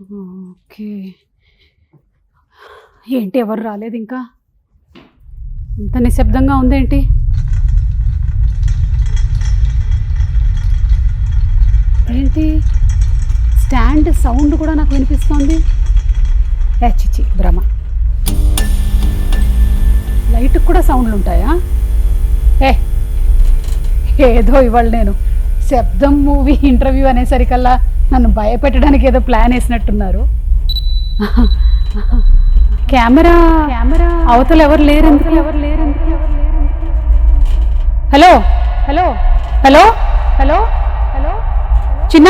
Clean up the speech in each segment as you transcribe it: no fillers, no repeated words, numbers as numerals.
Okay. ఏంటి ఎవరు రాలేదు ఇంకా? ఇంత నిశ్శబ్దంగా ఉందేంటి? ఏంటి స్టాండ్ సౌండ్ కూడా నాకు వినిపిస్తోంది. చిచి భ్రమ. లైట్కి కూడా సౌండ్లు ఉంటాయా? ఏదో ఇవాళ నేను శబ్దం మూవీ ఇంటర్వ్యూ అనేసరికల్లా నన్ను భయపెట్టడానికి ఏదో ప్లాన్ వేసినట్టున్నారు. కెమెరా అవతల ఎవరు లేరు. Hello hello hello hello hello చిన్న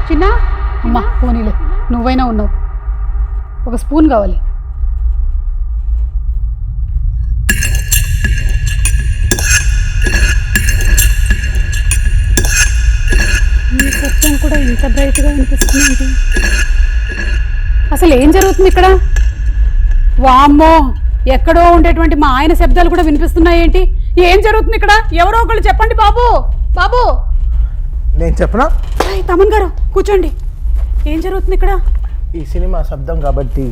చిన్న అమ్మా పోనీలే, నువ్వైనా ఉన్నావు. ఒక స్పూన్ కావాలి. ఈ శబ్దం కూడా ఇంత బ్రైట్గా వినిపిస్తుంది. అసలు ఏం జరుగుతుంది ఇక్కడ? వామ్మో, ఎక్కడో ఉండేటువంటి మా ఆయన శబ్దాలు కూడా వినిపిస్తున్నాయి. ఏంటి ఏం జరుగుతుంది ఇక్కడ? ఎవరో ఒకళ్ళు చెప్పండి బాబు. బాబు నేను చెప్పనా? తమన్ గారు కూర్చోండి. ఏం జరుగుతుంది ఇక్కడ? ఈ సినిమా శబ్దం కాబట్టి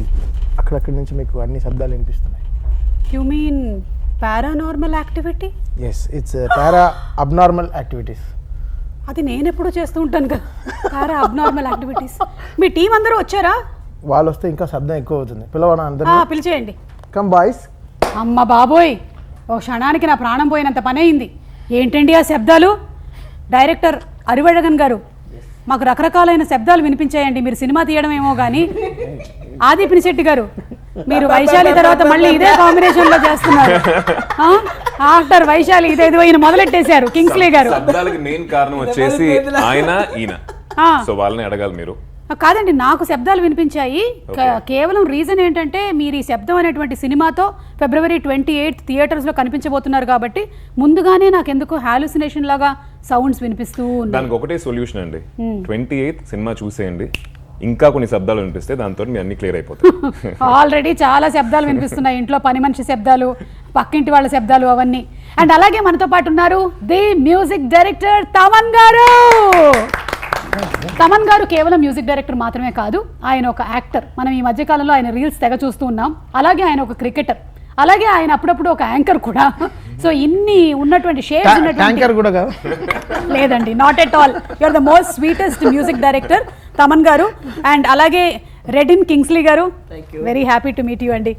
అక్కడక్కడి నుంచి మీకు అన్ని శబ్దాలు వినిపిస్తున్నాయి. You mean paranormal activity? Yes, it's para abnormal activities. అది నేను ఎప్పుడూ చేస్తూ ఉంటాను కదా, పారా అబ్నార్మల్ యాక్టివిటీస్. మీ టీం అందరూ వచ్చారా? వాళ్ళు వస్తే ఇంకా శబ్దం ఎక్కువ అవుతుంది. పిలవనా అందరూ? పిలిచేయండి. Come boys. అమ్మ బాబోయ్, ఓ క్షణానికి నా ప్రాణం పోయినంత పని అయింది. ఏంటండి ఆ శబ్దాలు? డైరెక్టర్ అరివడగన్ గారు, మాకు రకరకాలైన శబ్దాలు వినిపించాయండి. మీరు సినిమా తీయడం ఏమో కానీ. ఆది పినిశెట్టి గారు, మీరు వైశాలి తర్వాత మళ్ళీ ఇదే కాంబినేషన్ లో చేస్తున్నారు. ఆఫ్టర్ వైశాలి ఇదేదో ఈయన మొదలెట్టేశారు. కింగ్స్లీ గారు. మెయిన్ కారణం వచ్చేసి ఆయన ఈయన, సో వాళ్ళని అడగాలి మీరు. కాదండి, నాకు శబ్దాలు వినిపించాయి. కేవలం రీజన్ ఏంటంటే మీరు ఈ శబ్దం అనేటువంటి సినిమాతో February 28 థియేటర్స్లో కనిపించబోతున్నారు కాబట్టి ముందుగానే నాకు ఎందుకు హాలుసినేషన్ లాగా సౌండ్స్ వినిపిస్తూ ఉన్నాయి. దానికి ఒకటే సొల్యూషన్ అండి, 28 సినిమా చూసేయండి. ఇంకా కొన్ని శబ్దాలు వినిపిస్తే దాంతో మీ అన్ని క్లియర్ అయిపోతాయి. ఆల్రెడీ చాలా శబ్దాలు వినిపిస్తున్నాయి. ఇంట్లో పని మనిషి శబ్దాలు, పక్కింటి వాళ్ళ శబ్దాలు, అవన్నీ. అండ్ అలాగే మనతో పాటు ఉన్నారు ది మ్యూజిక్ డైరెక్టర్ తమన్ గారు. తమన్ గారు కేవలం మ్యూజిక్ డైరెక్టర్ మాత్రమే కాదు, ఆయన ఒక యాక్టర్. మనం ఈ మధ్యకాలంలో ఆయన రీల్స్ తెగ చూస్తూ ఉన్నాం. అలాగే ఆయన ఒక క్రికెటర్, అలాగే ఆయన అప్పుడప్పుడు ఒక యాంకర్ కూడా. సో ఇన్ని ఉన్నటువంటి షేడ్స్ లేదండి, not at all. You're the most sweetest music director Thaman గారు. అండ్ అలాగే రెడిన్ కింగ్స్లీ గారు, very happy to meet you అండి.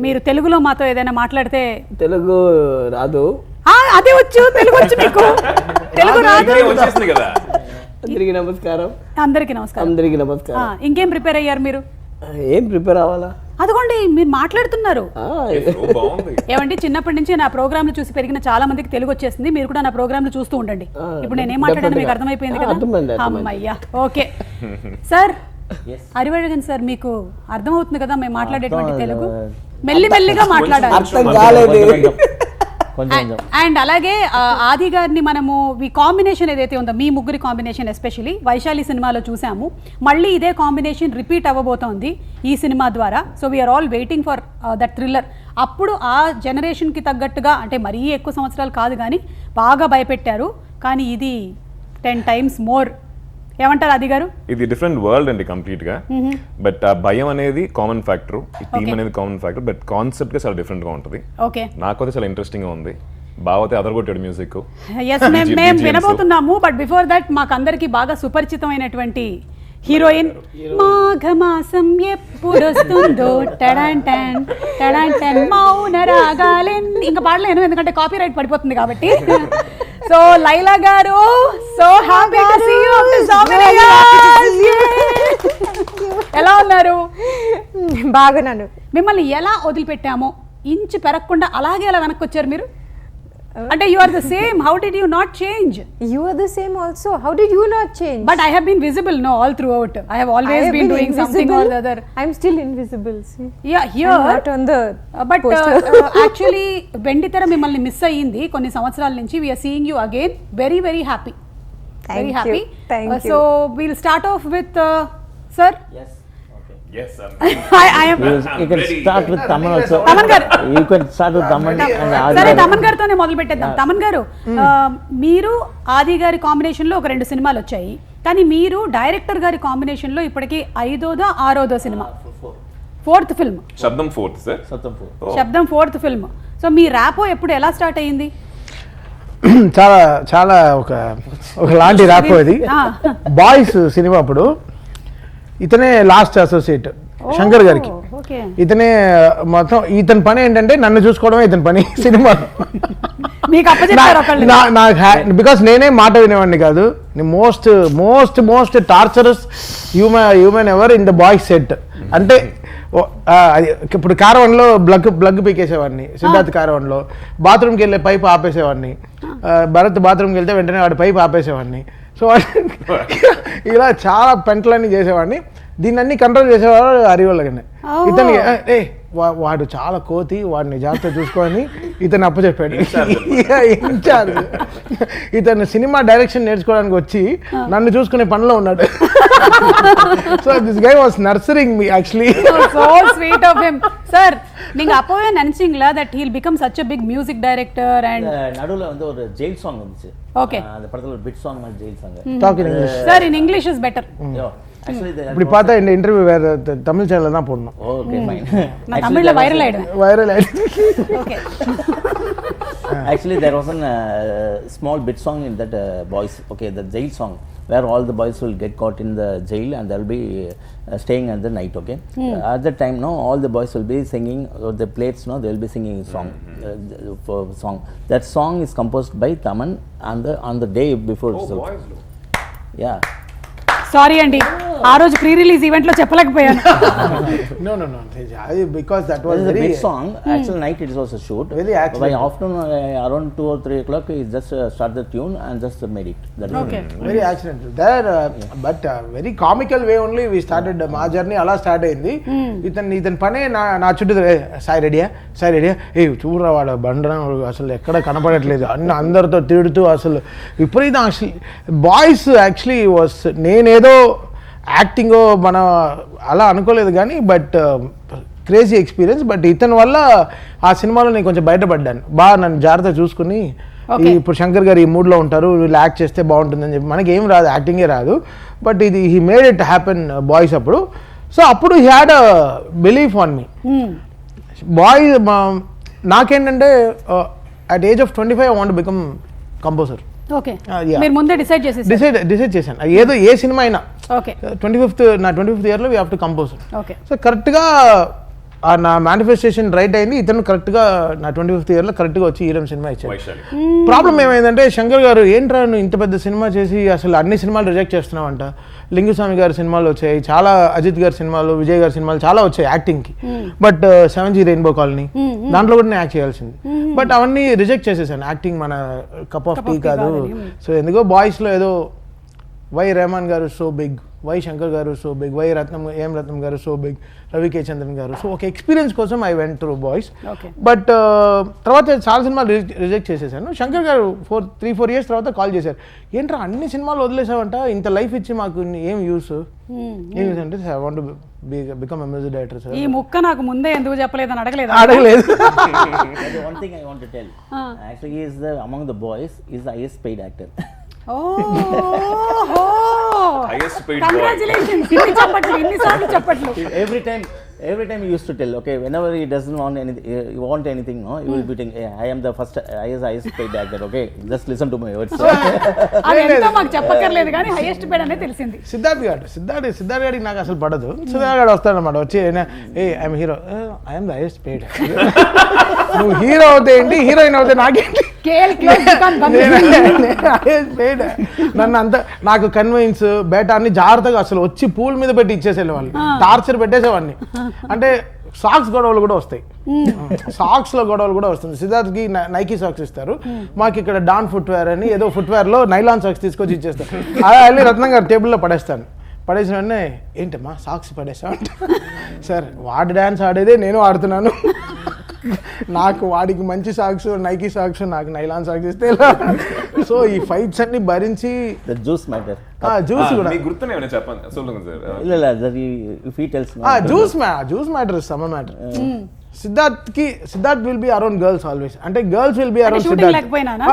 మీరు తెలుగులో మాతో ఏదైనా మాట్లాడితే. తెలుగు రాదు. అదే వచ్చు, తెలుగు వచ్చు మీకు? తెలుగు రాదు. అందరికీ నమస్కారం. అందరికీ నమస్కారం. అందరికీ నమస్కారం. ఇంకేం ప్రిపేర్ అయ్యారు మీరు? ఏం ప్రిపేర్ అవ్వాలా? అదిగోండి మీరు మాట్లాడుతున్నారు. ఏమండి, చిన్నప్పటి నుంచి నా ప్రోగ్రాంలు చూసి పెరిగిన చాలా మందికి తెలుగు వచ్చేసింది. మీరు కూడా నా ప్రోగ్రాంలు చూస్తూ ఉండండి. ఇప్పుడు నేనేం మాట్లాడాను మీకు అర్థమైపోయింది కదా? అమ్మయ్యా, ఓకే. సార్ అరివడగన్ సార్, మీకు అర్థమవుతుంది కదా మేము మాట్లాడేటువంటి తెలుగు? మెల్లిమెల్లిగా మాట్లాడాలి. అండ్ అలాగే ఆది గారిని మనము ఈ కాంబినేషన్ ఏదైతే ఉందో, మీ ముగ్గురి కాంబినేషన్ ఎస్పెషలీ వైశాలి సినిమాలో చూసాము. మళ్ళీ ఇదే కాంబినేషన్ రిపీట్ అవ్వబోతోంది ఈ సినిమా ద్వారా. So we're all waiting for that thriller. అప్పుడు ఆ జనరేషన్కి తగ్గట్టుగా, అంటే మరీ ఎక్కువ సంవత్సరాలు కాదు కానీ బాగా భయపెట్టారు. కానీ ఇది 10 times మోర్. ఏమంటారు ఆది గారు? ఇది డిఫరెంట్ వరల్డ్ అండి కంప్లీట్ గా. బట్ ఆ భయం అనేది కామన్ ఫ్యాక్టర్, ఈ థీమ్ అనేది కామన్ ఫ్యాక్టర్, బట్ కాన్సెప్ట్ గా చాలా డిఫరెంట్ గా ఉంటుంది. ఓకే, నాకైతే చాలా ఇంట్రెస్టింగ్ గా ఉంది. బావతే అదరగొట్టాడు మ్యూజిక్. ఎస్, మేము వినబోతున్నాము. బట్ బిఫోర్ దట్ మాకందరికి బాగా సుపరిచితమైనటువంటి హీరోయిన్. మాఘమాసం ఎప్పుడొస్తుందో టడాంటన్ టడాంటన్ మౌన రాగాలెన్. ఇంకా పాడలేను ఎందుకంటే కాపీ రైట్ పడిపోతుంది కాబట్టి. సో లైలా గారు, so happy to see you after so many years. ఎలా ఉన్నారు? బాగున్నాను. మిమ్మల్ని ఎలా వదిలిపెట్టామో ఇంచు పెరగకుండా అలాగే ఎలా వెనక్కి వచ్చారు మీరు? అంటే you are the same. How did you not change? You are the same also. How did you not change? But I have been visible, no, all throughout. I have always been doing something or the other. I'm still invisible. See? Yeah, here. I'm not on the but actually, Benditara mimmalni miss ayyindi konni samvatsaral nunchi. We are seeing you again. Very, very happy. Very happy. Thank you. So we'll start off with sir. Yes. Yes, sir. I am. You can start with Taman also. Taman garu. You can start with Taman and Adi. సరే, తమన్ గారితోనే మొదలు పెట్టేద్దాం. తమన్ గారు, మీరు ఆది గారి combination లో ఒక 2 సినిమాలు వచ్చాయి. కానీ మీరు డైరెక్టర్ గారి కాంబినేషన్లో ఇప్పటికి 5వ 6వ సినిమా, 4th ఫిల్మ్, శబ్దం 4th సార్. శబ్దం 4th ఫిల్మ్. సో మీ ర్యాపో ఎప్పుడు ఎలా స్టార్ట్ అయ్యింది? చాలా చాలా ఒక లాంటి ర్యాప్ అది. బాయ్స్ సినిమా అప్పుడు ఇతనే లాస్ట్ అసోసియేట్ శంకర్ గారికి. ఓకే. ఇతనే మొత్తం, ఇతని పని ఏంటంటే నన్ను చూసుకోవడమే ఇతని పని సినిమా. మీకు అప్పచెప్పారు ఒకళ్ళు? నాకు బికాస్ నేనే మాట వినేవాడిని కాదు. Most most most torturous human ever in the boys set. అంటే ఇప్పుడు కారవన్లో బ్లగ్ పీకేసేవాడిని, సిద్ధార్థ్ కారవన్లో బాత్రూమ్కి వెళ్ళే పైప్ ఆపేసేవాడిని, భరత్ బాత్రూమ్కి వెళ్తే వెంటనే వాడి పైప్ ఆపేసేవాడిని. సో ఇలా చాలా పెంటలన్నీ చేసేవాడిని. దీన్ని అన్ని కంట్రోల్ చేసేవాడు హరివల్లగానే. ఇతనికి వాడు చాలా కోతి, వాడిని జాగ్రత్త చూసుకొని ఇతను అప్పచెప్పాడు. ఇన్ఛార్జ్ ఇతను సినిమా డైరెక్షన్ నేర్చుకోవడానికి వచ్చి నన్ను చూసుకునే పనిలో ఉన్నాడు. So this guy was nurturing me actually. So sweet of him. Sir, நீங்க அப்பவே நினைச்சீங்களா that he'll become such a big music director? and நடுவுல வந்து ஒரு ஜெயில் சாங் வந்துச்சு. ஓகே. அந்த படத்துல ஒரு பிட் சாங் மாதிரி jail song. Talk in English. Sir, in English is better. இப்படி பார்த்தா இந்த இன்டர்வியூ வேற தமிழ் சேனல்ல தான் போடணும். Okay fine. நான் தமிழ்ல வைரல் ஆயிடுவேன். Okay. Actually there was a small bit song in that boys, okay, the jail song where all the boys will get caught in the jail and they'll be staying at the night, okay. At that time no, all the boys will be singing, the plates no, they will be singing a song, for song. That song is composed by Taman on the day before itself. Yeah. Sorry అండి, ఆ రోజు pre release event లో చెప్పలేకపోయాను. No, because that was very big song. Actual night it was a shoot. Very by afternoon around 2 or 3 o'clock he just start the tune and just made it. That Okay. Very accidental there, but very comical way only we started మా journey అలా start అయింది. ఇతని పనే నా చుట్టూ సాయి రెడీయా ఏ చూడరా వాడు బండరా అసలు ఎక్కడ కనపడట్లేదు అన్ని అందరితో తిడుతూ అసలు విపరీతం. అసలు బాయ్స్ యాక్చువల్లీ వాస్, నేనేదో యాక్టింగో మన అలా అనుకోలేదు కానీ బట్ క్రేజీ ఎక్స్పీరియన్స్. బట్ ఇతని వల్ల ఆ సినిమాలో నేను కొంచెం బయటపడ్డాను. బాగా నన్ను జాగ్రత్త చూసుకుని, ఇప్పుడు శంకర్ గారు ఈ మూడ్లో ఉంటారు, వీళ్ళు యాక్ట్ చేస్తే బాగుంటుందని చెప్పి, మనకి ఏం రాదు, యాక్టింగే రాదు, బట్ ఇది he made it happen boys అప్పుడు. సో అప్పుడు he had a belief on me. Boy నాకేంటంటే at age of 25 I want become composer. Okay. మీరు ముందే డిసైడ్ చేశాను. ఏదో ఏ సినిమా అయినా 25th ఇయర్లో we have to compose. Okay. So కరెక్ట్గా నా మేనిఫెస్టేషన్ రైట్ అయింది. ఇతను కరెక్ట్గా నా 25th ఇయర్లో కరెక్ట్గా వచ్చి ఈరం సినిమా ఇచ్చాడు. ప్రాబ్లం ఏమైందంటే శంకర్ గారు, ఏంట్రా నువ్వు ఇంత పెద్ద సినిమా చేసి అసలు అన్ని సినిమాలు రిజెక్ట్ చేస్తున్నావంట. లింగుస్వామి గారి సినిమాలు వచ్చాయి, చాలా అజిత్ గారి సినిమాలు, విజయ్ గారి సినిమాలు చాలా వచ్చాయి యాక్టింగ్కి. బట్ 7G రెయిన్బో కాలనీ దాంట్లో కూడా నేను యాక్ట్ చేయాల్సింది. బట్ అవన్నీ రిజెక్ట్ చేసేసాను. యాక్టింగ్ మన కప్ ఆఫ్ టీ కాదు. సో ఎందుకో బాయ్స్లో ఏదో వై రెహమాన్ గారు సో బిగ్, వై శంకర్ గారు సో బిగ్, వై ఏం రత్నం గారు సో బిగ్, రవి కే చంద్రన్ గారు. సో ఒక ఎక్స్పీరియన్స్ కోసం I went through boys. But తర్వాత చాలా సినిమాలు రిజెక్ట్ చేసేసాను. శంకర్ గారు 3-4 years తర్వాత కాల్ చేశారు, ఏంట్రా అన్ని సినిమాలు వదిలేసావంట, ఇంత లైఫ్ ఇచ్చి మాకు ఏం యూస్ అంటే I want to become a music director sir. ఈ ముక్క నాకు ముందే ఎందుకు చెప్పలేదని అడగలేదు. One thing I want to tell, actually he is among the boys is the highest paid actor. Highest paid boy. Congratulations. ఇన్ని సార్లు చెప్పట్లు. Every time he used to tell, okay, whenever he doesn't want anything, no, he will be saying, hey, I am the first highest paid actor, okay, just listen to my words. అదంతా మాకు చెప్పక్కర్లేదు కానీ highest paid అనేది తెలిసింది. సిద్ధార్థ్ గారికి నాకు అసలు పడదు. సిద్ధార్థ్ గారు వస్తాడనమాట, వచ్చి ఏ I'm hero, I'm the highest paid. నువ్వు హీరో అవుతే ఏంటి, హీరోయిన్ అవుతే నాకేంటి, నన్ను అంత నాకు కన్విన్స్ బేటా అన్ని జాగ్రత్తగా అసలు వచ్చి పూల్ మీద పెట్టి ఇచ్చేసేవాళ్ళు, టార్చర్ పెట్టేసేవాడిని. అంటే సాక్స్ గొడవలు కూడా వస్తాయి, సాక్స్ లో గొడవలు కూడా వస్తుంది. సిద్ధార్థ్కి నైకీ సాక్స్ ఇస్తారు, మాకు ఇక్కడ డాన్ ఫుట్వేర్ అని ఏదో ఫుట్వేర్ లో నైలాన్ సాక్స్ తీసుకొచ్చి ఇచ్చేస్తారు. అలా వెళ్ళి రత్నం గారు టేబుల్లో పడేస్తాను. పడేసిన వెంటనే ఏంటమ్మా సాక్స్ పడేసావు అంటే, సార్ వాడి డ్యాన్స్ ఆడేదే నేను ఆడుతున్నాను, నాకు వాడికి మంచి సాక్స్ నైకీ సాక్స్, నాకు నైలాన్ సాక్స్ ఇస్తే. సో ఈ ఫైట్స్ అన్ని భరించి జ్యూస్ మ్యాటర్, జ్యూస్ కూడా గుర్తునే చెప్పండి sir. Juice matter, some matter. Siddharth will be around girls always. అంటే girls will be around shooting లేకపోయినానా?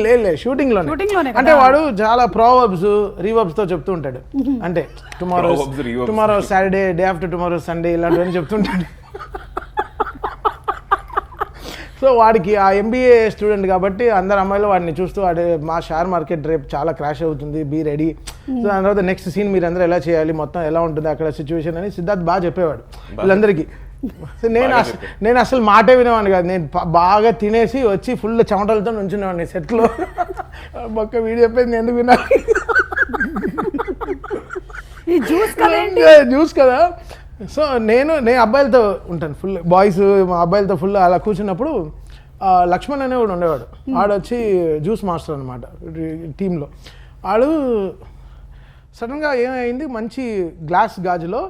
లేదు షూటింగ్ లోనే Shooting లోనే కదా? అంటే వాడు చాలా ప్రోవర్బ్స్ రీవర్బ్స్ తో చెప్తూ ఉంటాడు. అంటే Proverbs, reverbs. Tomorrow Saturday, day after tomorrow Sunday ఇలాంటివన్నీ చెప్తుంటాడు. సో వాడికి ఆ ఎంబీఏ స్టూడెంట్ కాబట్టి అందరు అమ్మాయిలు వాడిని చూస్తూ వాడు మా షేర్ మార్కెట్ రేపు చాలా క్రాష్ అవుతుంది, బీ రెడీ. సో దాని తర్వాత నెక్స్ట్ సీన్ మీరు అందరూ ఎలా చేయాలి, మొత్తం ఎలా ఉంటుంది అక్కడ సిచ్యువేషన్ అని సిద్ధార్థ్ బాగా చెప్పేవాడు వీళ్ళందరికీ. సో నేను అసలు మాటే వినేవాడిని కాదు. నేను బాగా తినేసి వచ్చి ఫుల్ చెమటలతో నుంచునేవాడిని సెట్లో. ఒక్క వీడియో చెప్పేది నేను ఎందుకు విన్నా, ఈ జ్యూస్ కదా. సో నేను అబ్బాయిలతో ఉంటాను ఫుల్, బాయ్స్ మా అబ్బాయిలతో ఫుల్ అలా కూర్చున్నప్పుడు లక్ష్మణ్ అనే కూడా ఉండేవాడు. ఆడొచ్చి జ్యూస్ మాస్టర్ అనమాట టీంలో. ఆడు సడన్గా ఏమైంది, మంచి గ్లాస్ గాజులో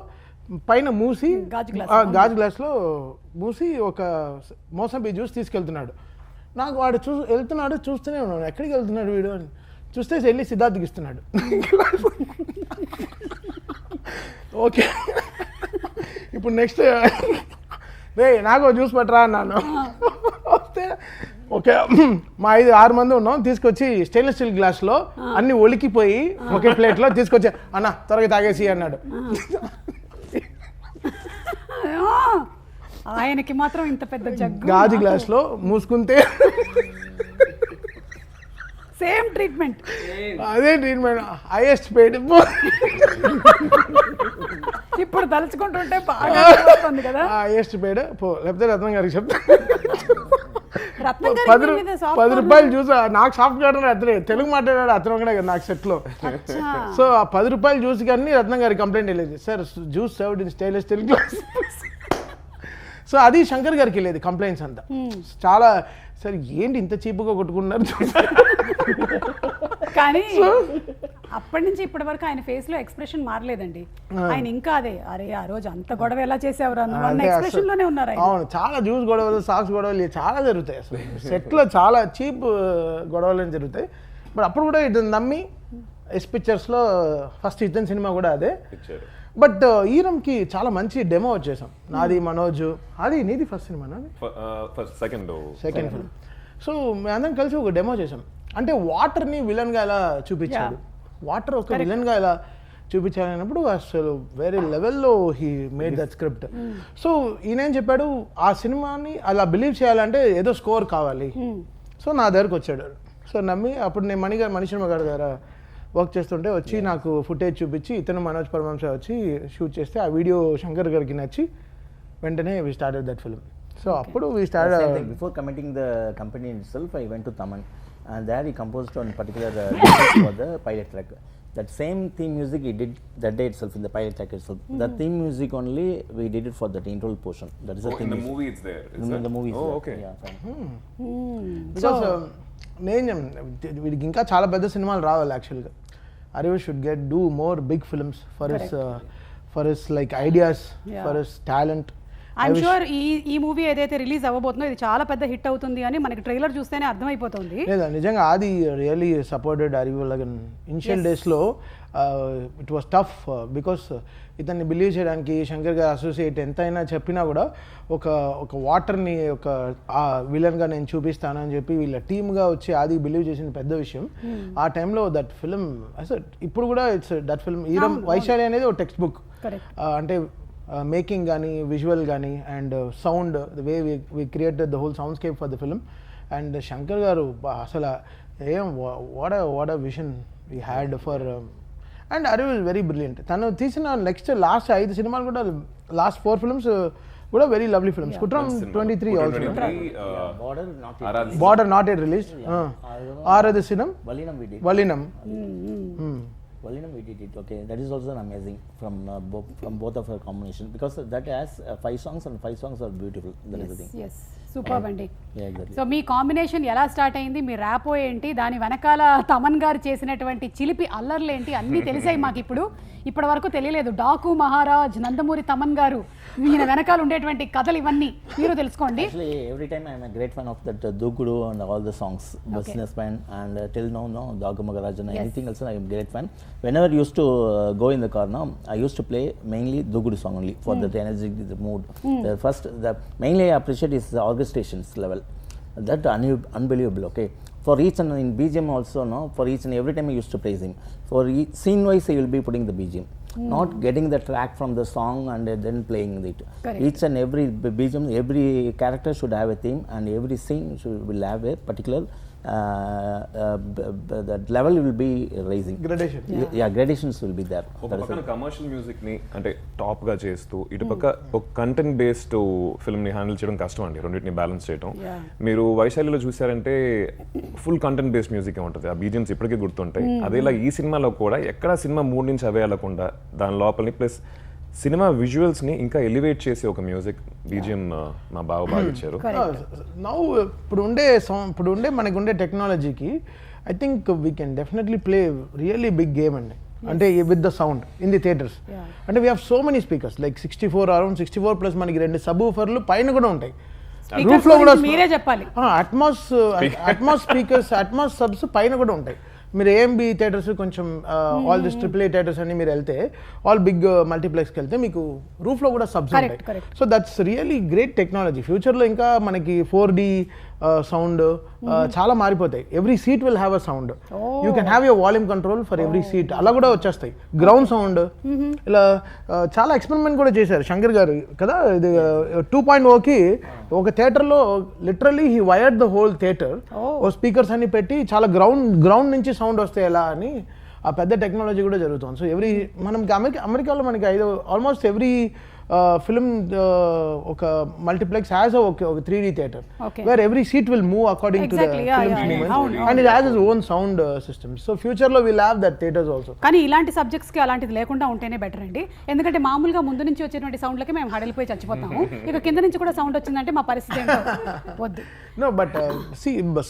పైన మూసి గాజు గ్లాస్లో మూసి ఒక మోసంబి జ్యూస్ తీసుకెళ్తున్నాడు. నాకు వాడు వెళ్తున్నాడు, చూస్తూనే ఉన్నాడు ఎక్కడికి వెళ్తున్నాడు వీడు అని. చూస్తే వెళ్ళి సిద్ధార్థ్కి ఇస్తున్నాడు. ఓకే ఇప్పుడు నెక్స్ట్ రే నాకు జ్యూస్ పట్టరా అన్నాను. వస్తే ఓకే మా 5-6 మంది ఉన్నాం, తీసుకొచ్చి స్టెయిన్లెస్ స్టీల్ గ్లాస్లో అన్ని ఒలికిపోయి ఒకే ప్లేట్లో తీసుకొచ్చి అన్న త్వరగా తాగేసి అన్నాడు. ఆయనకి మాత్రం ఇంత పెద్ద జగ్గు గాజు గ్లాస్లో మూసుకుంటే సేమ్ ట్రీట్మెంట్, అదే ట్రీట్మెంట్ హైయెస్ట్ పెయిడ్. ఇప్పుడు తలుచుకుంటుంటే బాగా వస్తుంది కదా. హైయెస్ట్ పెయిడ్ లేకపోతే రత్నం గారికి చెప్తా. రత్నం గారి మీద soft 10 రూపాయలు చూసి నాకు సాఫ్ట్ కార్నర్ అతనే తెలుగు మాట్లాడాడు, అతను ఒకడే కదా నాకు సెట్లో. సో ఆ 10 రూపాయలు జ్యూస్ కానీ రత్నం గారికి కంప్లైంట్ వెళ్ళేది, sir juice served in stainless steel glass. So అది శంకర్ గారికి వెళ్ళేది కంప్లైంట్స్ అంతా. చాలా సార్ ఏంటి ఇంత చీప్గా కొట్టుకున్నారు. కానీ అప్పటి నుంచి ఇప్పటి వరకు ఆయన ఫేస్ లో ఎక్స్ప్రెషన్ మారలేదండి. ఆయన ఇంకా అదే అరే ఆ రోజు అంత గొడవ ఎలా చేసేవారు అన్న ఎక్స్ప్రెషన్ లోనే ఉన్నారు ఆయన. అవును, చాలా జ్యూస్ గొడవలు, సాక్స్ గొడవలు చాలా జరుగుతాయి. అసలు సెట్లో చాలా చీప్ గొడవలు జరుగుతాయి. బట్ అప్పుడు కూడా ఇతను నమ్మి ఎస్ పిక్చర్స్లో ఫస్ట్ ఇతని సినిమా కూడా అదే. బట్ ఈరంకి చాలా మంచి డెమో వచ్చేసాం. నాది మనోజ్, అది నీది ఫస్ట్ సినిమా, నాది సెకండ్ ఫిల్మ్. సో మేమందరం కలిసి ఒక డెమో చేసాం. అంటే వాటర్ని విలన్గా ఎలా చూపించాడు, వాటర్ ఒక విలన్గా ఎలా చూపించాలి అన్నప్పుడు అసలు వేరే లెవెల్లో he made that script. So ఈయనేం చెప్పాడు, ఆ సినిమాని అలా బిలీవ్ చేయాలంటే ఏదో స్కోర్ కావాలి. సో నా దగ్గరకు వచ్చాడు. సో నమ్మి అప్పుడు నేను మణిశర్మ గారి దగ్గర వర్క్ చేస్తుంటే వచ్చి నాకు ఫుటేజ్ చూపించి ఇతను మనోజ్ పరమంశ వచ్చి షూట్ చేస్తే ఆ వీడియో శంకర్ గారికి నచ్చి వెంటనే we started that film. So అప్పుడు we started. Before committing the company itself, I went to Taman and there he composed on particular for the pilot track. That same theme music he did that day itself in the pilot track itself. That theme music only we did it for that intro portion. That is the theme. In the movie it's there. In the movie. Oh, okay. Yeah, fine. Because నేను వీడికి ఇంకా చాలా పెద్ద సినిమాలు రావాలి యాక్చువల్గా. Arivu should do more big films for his like ideas, for his talent. I'm sure ఈ movie ఏదైతే రిలీజ్ అవ్వబోతుందో ఇది చాలా పెద్ద హిట్ అవుతుంది అని మనకి ట్రైలర్ చూస్తేనే అర్థమైపోతుంది. లేదా నిజంగా ఆది really supported Arivu. like initial డేస్లో ఇట్ వాస్ టఫ్ బికాస్ ఇతన్ని బిలీవ్ చేయడానికి శంకర్ గారు అసోసియేట్ ఎంతైనా చెప్పినా కూడా ఒక వాటర్ని ఒక విలన్గా నేను చూపిస్తాను అని చెప్పి వీళ్ళ టీమ్గా వచ్చి ఆది బిలీవ్ చేసిన పెద్ద విషయం. ఆ టైంలో దట్ ఫిల్మ్ అసలు ఇప్పుడు కూడా it's that film Eeram Vaishali అనేది ఒక టెక్స్ట్ బుక్. అంటే మేకింగ్ కానీ విజువల్ కానీ and sound the way we created the whole soundscape for the film. And Shankar గారు అసలు ఏం what a vision we had for. And Arivu is very brilliant. తను తీసిన లాస్ట్ 5 సినిమాలు కూడా, లాస్ట్ 4 ఫిల్మ్స్ కూడా very lovely films. Kuttram 23 also, Border not at release, Aarathu సినిమా వలినం. Valinam we did it. Okay, that is also amazing from both of our combination because that has 5 songs and 5 songs are beautiful. That is the thing. Yes, super అండి. Yeah, exactly. So మీ combination ఎలా start అయింది, మీ rapport ఏంటి, దాని వెనకాల తమన్ గారు చేసినటువంటి చిలిపి అల్లర్లు ఏంటి అన్నీ తెలిసాయి మాకు. ఇప్పటి వరకు తెలియలేదు. డాకు మహారాజ్, నందమూరి తమన్ గారు, ఈయన వెనకాల ఉండేటువంటి కథలు ఇవన్నీ మీరు తెలుసుకోండి. Actually, every time I am a great fan of that Dukudu and all the songs, Businessman and till now, Dagu Maharaj and anything else I am great fan. whenever I used to go in the car now, I used to play mainly Dugudu song only for the energy, the mood. The mainly I appreciate is the orchestrations level. That unbelievable, okay. For each and in BGM also, no, for each and every time I used to praise him. For each scene wise, I will be putting the BGM. Not getting the track from the song and then playing it. Correct. Each and every BGM, every character should have a theme, and every scene will have a particular that level will be raising. Gradation. Yeah, gradations will be there. ఒక పక్కన commercial music ని అంటే top గా చేస్తూ ఇటుపక్క ఒక content based film ని handle చేయడం కష్టం అండి, రెండింటిని బ్యాలెన్స్ చేయడం. మీరు వైశాలిలో చూసారంటే ఫుల్ కంటెంట్ బేస్డ్ మ్యూజిక్ ఉంటుంది, ఆ బీజిఎమ్స్ ఇప్పటికీ గుర్తుంటాయి. అదేలా ఈ సినిమాలో కూడా ఎక్కడ సినిమా మూడ్ నుంచి అవే వెళ్ళకుండా దాని లోపలిని ప్లస్ సినిమా విజువల్స్ ని ఇంకా ఎలివేట్ చేసి ఒక మ్యూజిక్ బీజిఎం మా బాగా ఇచ్చారు. నౌ ఇప్పుడు ఉండే మనకు ఉండే టెక్నాలజీకి I think we can definitely play really big game అండి. అంటే with the sound in the theatres. అంటే we have so many speakers like 64 around 64 plus మనకి 2 సబ్ ఊఫర్లు పైన కూడా ఉంటాయి. రూఫ్ లో కూడా మీరే చెప్పాలి. అట్మాస్ స్పీకర్స్, అట్మాస్ సబ్స్ పైన కూడా ఉంటాయి. మీరు ఏఎంబి థియేటర్స్ కొంచెం ఆల్ దిస్ AAA థియేటర్స్ అని మీరు వెళ్తే ఆల్ బిగ్ మల్టీప్లెక్స్కి వెళ్తే మీకు రూఫ్లో కూడా సబ్స్ ఉంటాయి. So that's really great technology. ఫ్యూచర్లో ఇంకా మనకి 4D సౌండ్ చాలా మారిపోతాయి. Every seat will have a sound. You can have your volume control for every seat. అలా కూడా వచ్చేస్తాయి. గ్రౌండ్ సౌండ్ ఇలా చాలా ఎక్స్పెరిమెంట్ కూడా చేశారు శంకర్ గారు కదా. ఇది 2.0కి ఒక థియేటర్లో literally he wired the whole theatre. Oh speakers అన్ని పెట్టి చాలా గ్రౌండ్ నుంచి సౌండ్ వస్తాయి ఎలా అని ఆ పెద్ద టెక్నాలజీ కూడా జరుగుతుంది. సో మనకి అమెరికాలో మనకి ఆల్మోస్ట్ ఎవ్రీ ఫిల్మ్ ఒక మల్టీప్లెక్స్ హ్యాస్ ఒక 3D theatre where every seat will move according to the film's movement and it has its own sound system. So future లో will have that theatres also. కానీ ఇలాంటి subjects కి అలాంటిది లేకుండా ఉంటేనే better అండి. ఎందుకంటే మామూలుగా ముందు నుంచి వచ్చేటువంటి సౌండ్లకి మేము హడలిపోయి చచ్చిపోతాము. ఇక కింద నుంచి కూడా సౌండ్ వచ్చిందంటే మా పరిస్థితి ఏంటో వద్దు. No, but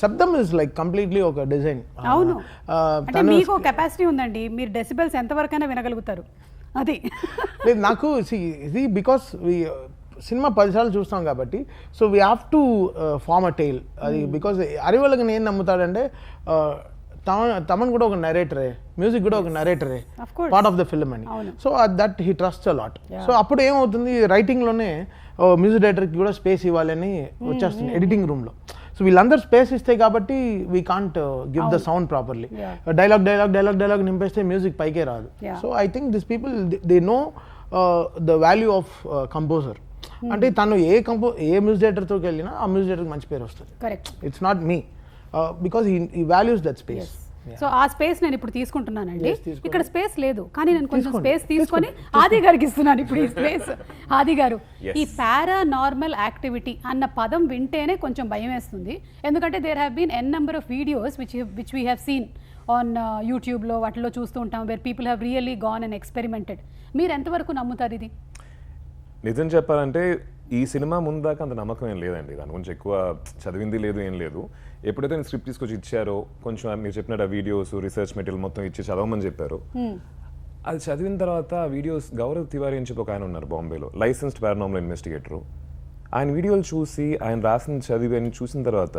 శబ్దం is like completely ఒక డిజైన్. అవును, అంటే మీకు కెపాసిటీ ఉందండి, మీరు డెసిబెల్స్ ఎంతవరకైనా వినగలుగుతారు. అది లేదు నాకు ఇది బికాస్ సినిమా 10 సార్లు చూస్తాం కాబట్టి so we have to form a tale. అది బికాస్ అరివల్గా నేను నమ్ముతాడంటే తమన్ కూడా ఒక నరేటరే, మ్యూజిక్ కూడా ఒక నరేటరే, పార్ట్ ఆఫ్ ద ఫిల్మ్ అని. So that he trust a lot. So అప్పుడు ఏమవుతుంది రైటింగ్లోనే మ్యూజిక్ డైరెక్టర్కి కూడా స్పేస్ ఇవ్వాలని వచ్చేస్తుంది ఎడిటింగ్ రూమ్లో. సో వీళ్ళందరూ స్పేస్ ఇస్తాయి కాబట్టి we can't give the sound properly. Dialogue నింపేస్తే మ్యూజిక్ పైకే రాదు. So I think this people they know the value of composer. అంటే తను ఏ మ్యూజిక్ డైరెక్టర్తోకి వెళ్ళినా ఆ మ్యూజిక్ డైరెక్టర్కి మంచి పేరు వస్తుంది. It's not me because he values that space. So ఆ స్పేస్ నేను ఇప్పుడు తీసుకుంటున్నానండి. ఇక్కడ స్పేస్ లేదు కానీ నేను కొంచెం స్పేస్ తీసుకొని ఆది గారికి ఇస్తున్నాను ఇప్పుడు ఈ స్పేస్. ఆది గారు, ఈ పారానార్మల్ యాక్టివిటీ అన్న పదం వింటేనే కొంచెం భయం వేస్తుంది. ఎందుకంటే there have been an number of videos which we have seen on యూట్యూబ్లో వాటిలో చూస్తూ ఉంటాం where people have really gone and experimented. మీరు ఎంతవరకు నమ్ముతారు ఇది? నిజం చెప్పాలంటే ఈ సినిమా ముందాక అంత నమ్మకం ఏం లేదండి, దాని గురించి ఎక్కువ చదివింది లేదు ఏం లేదు. ఎప్పుడైతే నేను స్క్రిప్ట్ తీసుకొచ్చి ఇచ్చారో కొంచెం మీరు చెప్పినట్టు ఆ వీడియోస్ రీసెర్చ్ మెటీరియల్ మొత్తం ఇచ్చి చదవమని చెప్పారు. అది చదివిన తర్వాత ఆ వీడియోస్ గౌరవ్ తివారీ అని చెప్పి ఒక ఆయన ఉన్నారు బాంబేలో, లైసెన్స్డ్ పారానార్మల్ ఇన్వెస్టిగేటరు. ఆయన వీడియోలు చూసి ఆయన రాసిన చదివి అని చూసిన తర్వాత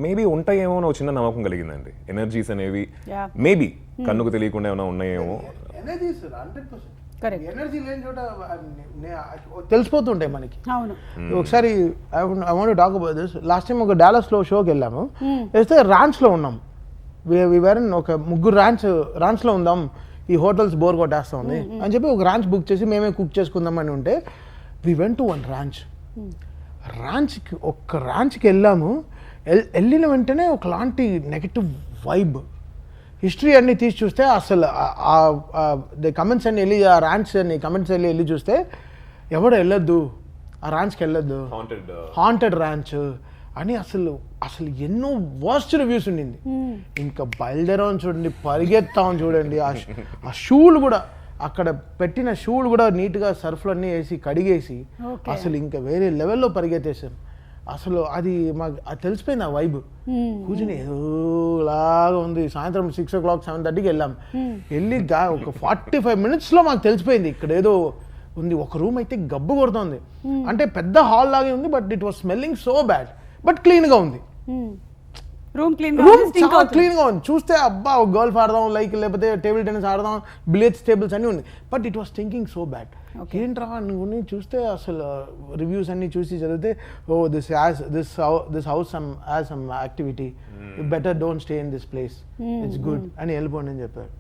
మేబీ ఉంటాయేమో అని ఒక చిన్న నమ్మకం కలిగిందండి. ఎనర్జీస్ అనేవి మేబీ కన్నుకు తెలియకుండా ఏమైనా ఉన్నాయేమో. ఎనర్జీ లేని చోట తెలిసిపోతుంటాయి మనకి. ఒకసారి I want to talk about this. Last time ఒక డాలస్లో షోకి వెళ్ళాము, వేస్తే ర్యాంచ్లో ఉన్నాం. ఒక 3 ర్యాంచ్లో ఉందాం, ఈ హోటల్స్ బోర్ కొట్టేస్తా ఉంది అని చెప్పి ఒక ర్యాంచ్ బుక్ చేసి మేమే కుక్ చేసుకుందామని ఉంటే వి వెంట్ టు వన్ ర్యాంచ్కి వెళ్ళాము. వెళ్ళిన వెంటనే ఒకలాంటి నెగటివ్ వైబ్. హిస్టరీ అన్ని తీసి చూస్తే అసలు ద కమెంట్స్ అన్ని వెళ్ళి ఆ ర్యాంచ్ అన్ని కమెంట్స్ వెళ్ళి చూస్తే ఎవడో వెళ్ళొద్దు ఆ ర్యాంచ్కి వెళ్ళొద్దు, హాంటెడ్ ర్యాంచ్ అని అసలు ఎన్నో వర్స్ట్ రివ్యూస్ ఉండింది. ఇంకా బయలుదేరామని చూడండి, పరిగెత్తామని చూడండి. ఆ షూలు కూడా అక్కడ పెట్టిన షూలు కూడా నీట్గా సర్ఫ్లు అన్నీ వేసి కడిగేసి అసలు ఇంకా వేరే లెవెల్లో పరిగెత్తేసాం. అసలు అది మాకు అది తెలిసిపోయింది ఆ వైబ్. కూర్చుని ఏదోలాగా ఉంది. సాయంత్రం 6 o'clock 7:30కి వెళ్ళాం. వెళ్ళి ఒక 45 minutesలో మాకు తెలిసిపోయింది ఇక్కడ ఏదో ఉంది. ఒక రూమ్ అయితే గబ్బు కొడుతుంది, అంటే పెద్ద హాల్ లాగే ఉంది, but it was smelling so bad, but క్లీన్గా ఉంది. రూమ్ క్లీన్ చాలా క్లీన్ గా ఉంది. చూస్తే అబ్బా ఒక గోల్ఫ్ ఆడదాం లైక్ లేకపోతే టేబుల్ టెన్నిస్ ఆడదాం, బిలియర్డ్స్ టేబుల్స్ అన్నీ ఉన్నాయి. But it was thinking so bad. ఏంట్రా నువ్వు చూస్తే అసలు రివ్యూస్ అన్ని చూసి చదివితే oh this house some activity, better don't stay in this place, it's good అని వెళ్ళిపోండి అని చెప్పారు.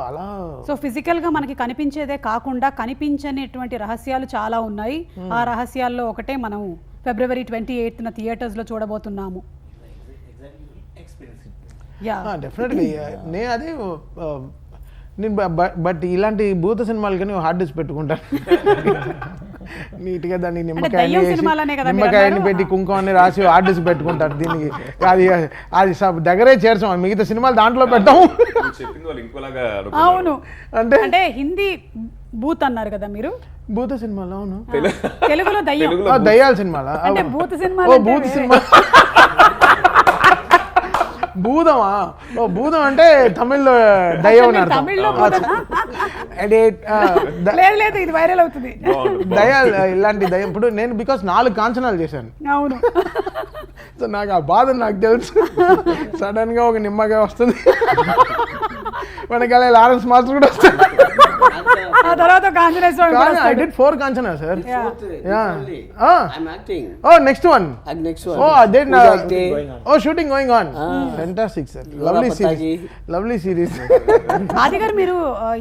అలా సో ఫిజికల్ గా మనకి కనిపించేదే కాకుండా కనిపించనిటువంటి రహస్యాలు చాలా ఉన్నాయి. ఆ రహస్యాల్లో ఒకటే మనం February 28th థియేటర్స్ లో చూడబోతున్నాము. డెఫినెట్గా నేను అదే నేను బట్ ఇలాంటి భూత సినిమాలు కానీ హార్డ్ డిస్క్ పెట్టుకుంటాను నీట్గా దాన్ని నిమ్మకాయని పెట్టి కుంకుమని రాసి హార్డ్ డిస్క్ పెట్టుకుంటాను. దీనికి అది దగ్గరే చేర్చాం, మిగతా సినిమాలు దాంట్లో పెట్టాము. అవును అంటే హిందీ భూత్ అన్నారు కదా మీరు, భూత సినిమాలు. అవును, తెలుగులో దయ్యాల సినిమాలా? భూత సినిమా భూత సినిమా భూతమా? ఓ భూతం అంటే తమిళ్లో దయ్యం అని అర్థం. లేదు ఇది వైరల్ అవుతుంది. దయ్యాలు ఇలాంటి దయ్యం. ఇప్పుడు నేను బికాస్ 4 కాంచనాలు చేశాను. అవును, సో నాకు ఆ బాధ నాకు తెలుసు. సడన్ గా ఒక నిమ్మగా వస్తుంది, వెనకాల లారెన్స్ మాస్టర్ కూడా వస్తుంది. ఆ తర్వాత I did 4 Kanchana, sir. I'm acting. Oh, next one. Next one. Oh, then shooting going on. Fantastic, sir. Lovely series. ఆది గారు మీరు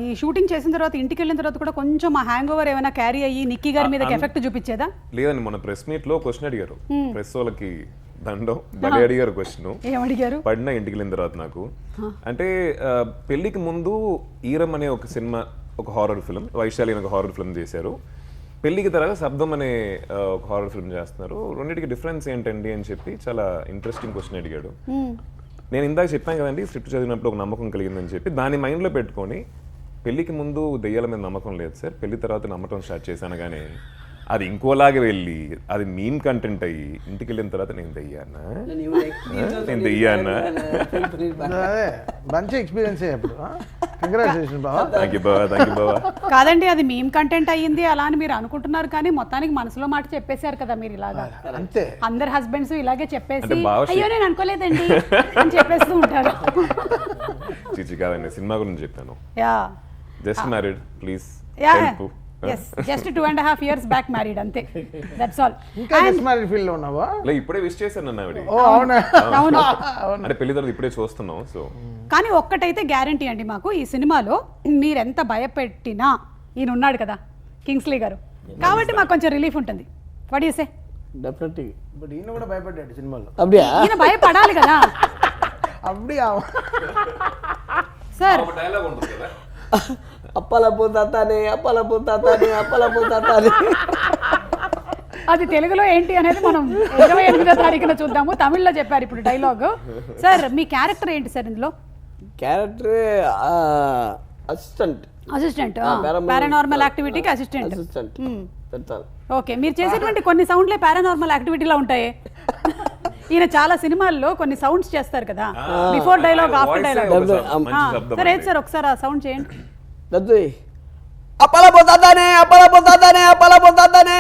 ఈ షూటింగ్ చేసిన తర్వాత ఇంటికి వెళ్ళిన తర్వాత కూడా కొంచెం ఆ హ్యాంగ్ ఓవర్ ఏమైనా క్యారీ అయ్యి నిక్కీ గారి మీద ఎఫెక్ట్ చూపించేదా? లేదండి, మన ప్రెస్ మీట్ లో క్వశ్చన్ అడిగారు, ప్రెస్ వాళ్ళకి దండం బలి అడిగారు క్వశ్చన్. ఏమడిగారు? పడిన ఇంటికి వెళ్ళిన తర్వాత నాకు అంటే పెళ్లికి ముందు ఈరం అనే ఒక సినిమా, ఒక హారర్ ఫిల్మ్, వైశాలి అనే ఒక హారర్ ఫిల్మ్ చేశారు. పెళ్లికి తర్వాత శబ్దం అనే ఒక హారర్ ఫిల్మ్ చేస్తున్నారు. రెండింటికి డిఫరెన్స్ ఏంటండి అని చెప్పి చాలా ఇంట్రెస్టింగ్ క్వశ్చన్ అడిగాడు. నేను ఇందాక చెప్పాను కదండి, స్క్రిప్ట్ చదివినప్పుడు ఒక నమ్మకం కలిగిందని చెప్పి దాన్ని మైండ్లో పెట్టుకొని పెళ్లికి ముందు దెయ్యాల మీద నమ్మకం లేదు సార్, పెళ్లి తర్వాత నమ్మటం స్టార్ట్ చేశాను. కానీ అది ఇంకోలాగే వెళ్ళి అది మీమ్ కంటెంట్ అయ్యి ఇంటికి వెళ్ళిన తర్వాత నేను దెయ్యానా మంచి ఎక్స్పీరియన్స్. కంగ్రాచులేషన్ బావా. థ్యాంక్ యూ బావా. కాదండి, అది మీమ్ కంటెంట్ అయ్యింది అలా అని మీరు అనుకుంటున్నారు, కానీ మొత్తానికి మనసులో మాట చెప్పేశారు కదా మీరు. ఇలాగా అంతే, అందరు హస్బెండ్స్ ఇలాగే చెప్పేసి బావ అయ్యో నేను అనుకోలేదండి అని చెప్పేస్తూ ఉంటారు. చిచి కాదండి, సినిమా గురించి చెప్పాను. Yeah, just married please. Just 2.5 years back married, అంతే, దట్స్ ఆల్. ఇంకా జస్ట్ మ్యారీడ్ ఫీల్ లో ఉన్నావా? ఇప్పుడే విష్ చేశాను అన్న ఆవిడ. ఓ అవునా? అవును, అంటే పెళ్లి తర్వాత ఇప్పుడే చూస్తున్నాం. సో కానీ ఒక్కటైతే గ్యారంటీ అండి మాకు, ఈ సినిమాలో మీరెంత భయపెట్టినా ఈయన ఉన్నాడు కదా కింగ్స్లీ గారు, కాబట్టి మాకు కొంచెం రిలీఫ్ ఉంటుంది. What you say? Definitely. But ఈయన కూడా భయపడ్డాడు సినిమాలో. அப்படியா? ఈయన భయపడాలి కదా అప్పుడియా సార్. డైలాగ్ ఉంటుంది కదా, అప్పల పోతానే అప్పల పోతానే. అది తెలుగులో ఏంటి అనేది మనం 28వ తారీఖున చూద్దాము. తమిళ్లో చెప్పారు ఇప్పుడు డైలాగ్. సార్ మీ క్యారెక్టర్ ఏంటి సార్ ఇందులో? Character assistant. పారానార్మల్ యాక్టివిటీకి అసిస్టెంట్. That's all. ఓకే, మీరు చేసేటువంటి కొన్ని సౌండ్లే పారానార్మల్ యాక్టివిటీలో ఉంటాయి. ఈయన చాలా సినిమాల్లో కొన్ని సౌండ్స్ చేస్తారు కదా, before dialogue after dialogue. Sir ఏంటి సార్ ఒకసారి ఆ సౌండ్ చేయండి. అప్పల పోతానే.